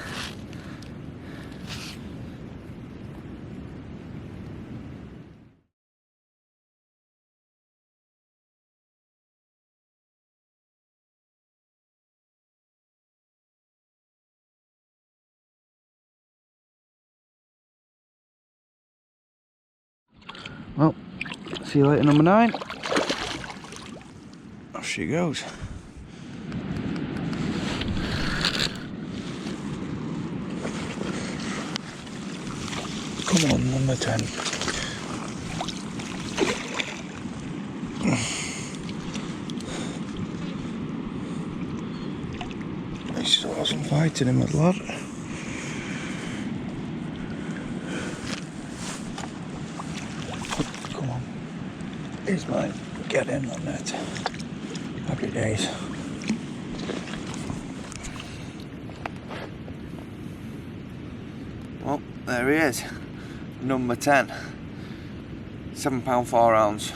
Well, see you later, number 9. Off she goes. Come on, number 10. He still wasn't fighting him, that lad. Here's mine. Get in on that. Happy days. Well, there he is. Number 10. £7 4 ounce.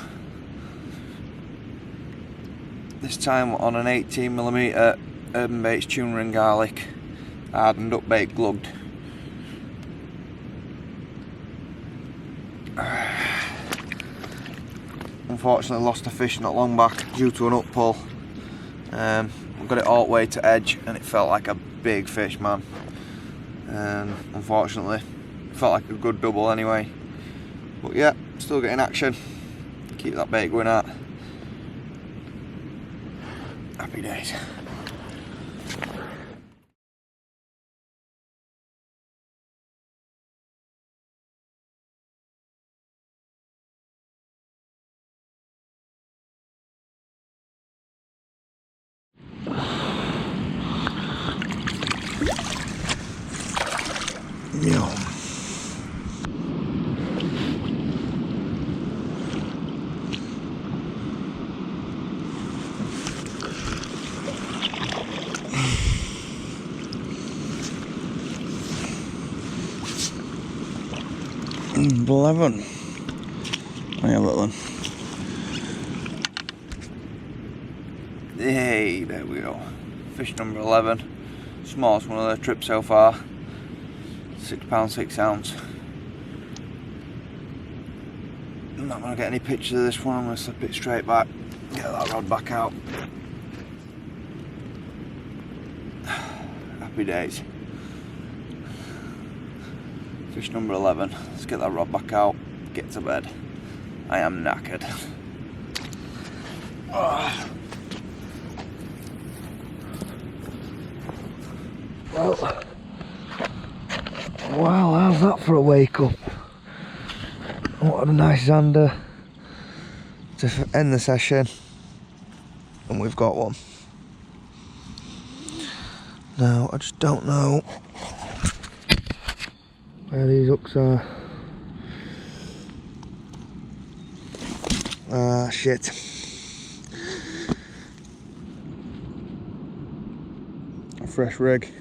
This time on an 18mm Urban Baits tuna and garlic, hardened up baked glugged. Unfortunately lost a fish not long back due to an uppull. I got it all the way to edge and it felt like a big fish, man. Unfortunately, it felt like a good double anyway. But yeah, still getting action. Keep that bait going out. Happy days. Yum. $11. Oh yeah, little one. Hey, there we go. Fish number 11. Smallest one of the trip so far. £6 6 ounce. I'm not going to get any pictures of this one. I'm going to slip it straight back, get that rod back out. Happy days. Fish number 11. Let's get that rod back out, get to bed. I am knackered. Well, how's that for a wake up? What a nice Zander to end the session, and we've got one. Now, I just don't know where these hooks are. Ah, shit. A fresh rig.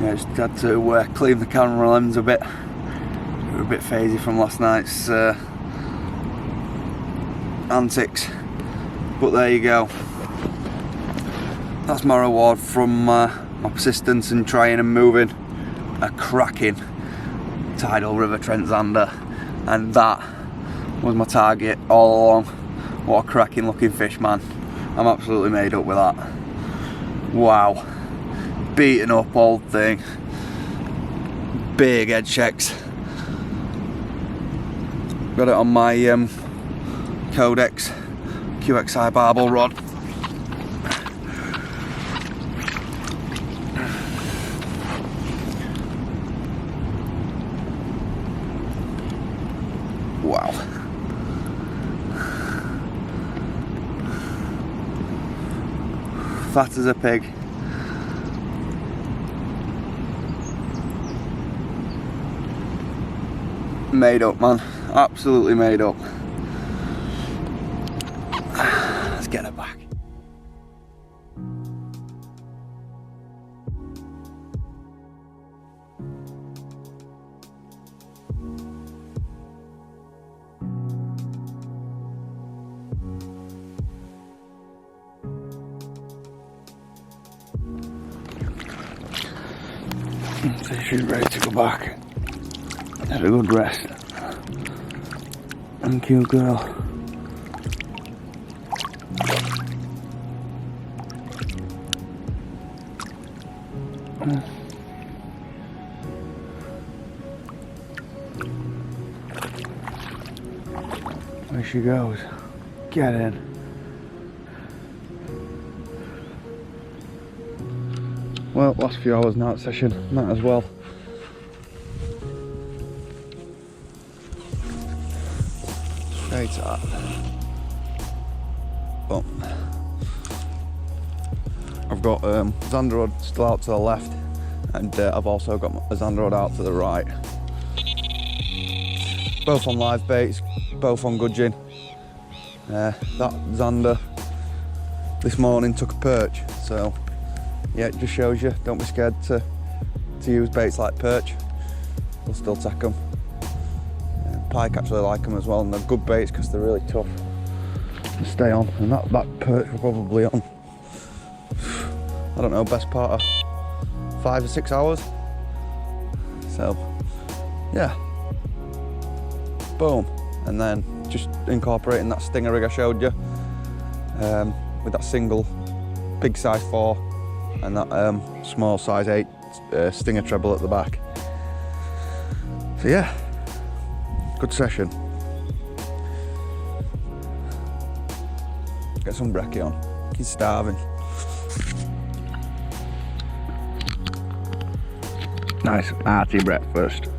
Yeah, just had to clean the camera lens a bit. We were a bit phasey from last night's antics, but there you go. That's my reward from my persistence in trying and moving a cracking tidal river Trent Zander, and that was my target all along. What a cracking looking fish, man. I'm absolutely made up with that. Wow. Beaten up old thing, big head checks. Got it on my Codex QXI Barbel rod. Wow. Fat as a pig. Made up, man. Absolutely made up. Let's get it back. So she's ready to go back. Had a good rest. Thank you, girl. There she goes. Get in. Well, last few hours night session, might as well. Straight up. Boom. I've got Zander rod still out to the left, and I've also got a Zander rod out to the right. Both on live baits, both on gudgeon. That Zander this morning took a perch, so yeah, it just shows you, don't be scared to use baits like perch. We'll still take them. Pike actually like them as well, and they're good baits because they're really tough to stay on. And that perch was probably on, I don't know, best part of 5 or 6 hours. So yeah, boom. And then just incorporating that stinger rig I showed you with that single big size 4 and that small size 8 stinger treble at the back. So yeah, good session. Get some brekkie on, he's starving. Nice hearty breakfast.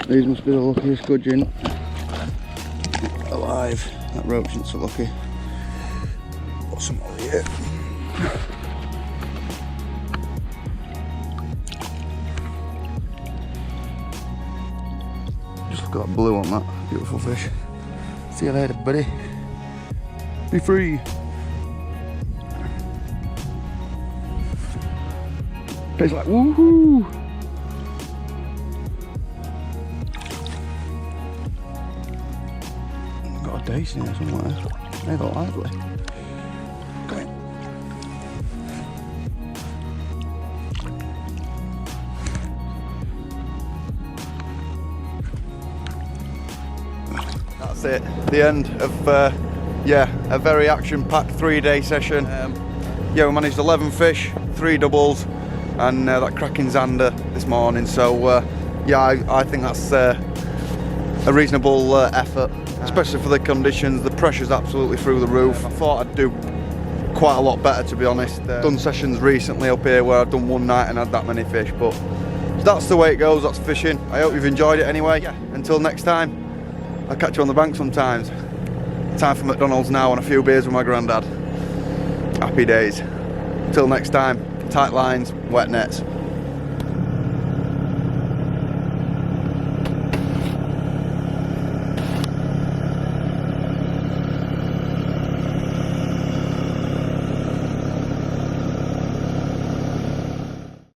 These must be the luckiest gudgeon alive. That rope isn't so lucky. Got some over here. Just look at that blue on that beautiful fish. See you later, buddy. Be free. Tastes like woohoo! Daisy in there somewhere. They look lively. Come in. That's it. The end of yeah, a very action-packed 3-day session. Yeah, we managed 11 fish, 3 doubles, and that cracking Zander this morning. So yeah, I think that's a reasonable effort. Especially for the conditions. The pressure's absolutely through the roof. I thought I'd do quite a lot better, to be honest. Done sessions recently up here where I've done one night and had that many fish, but that's the way it goes, that's fishing. I hope you've enjoyed it anyway. Yeah. Until next time, I'll catch you on the bank sometimes. Time for McDonald's now and a few beers with my granddad. Happy days. Until next time, tight lines, wet nets.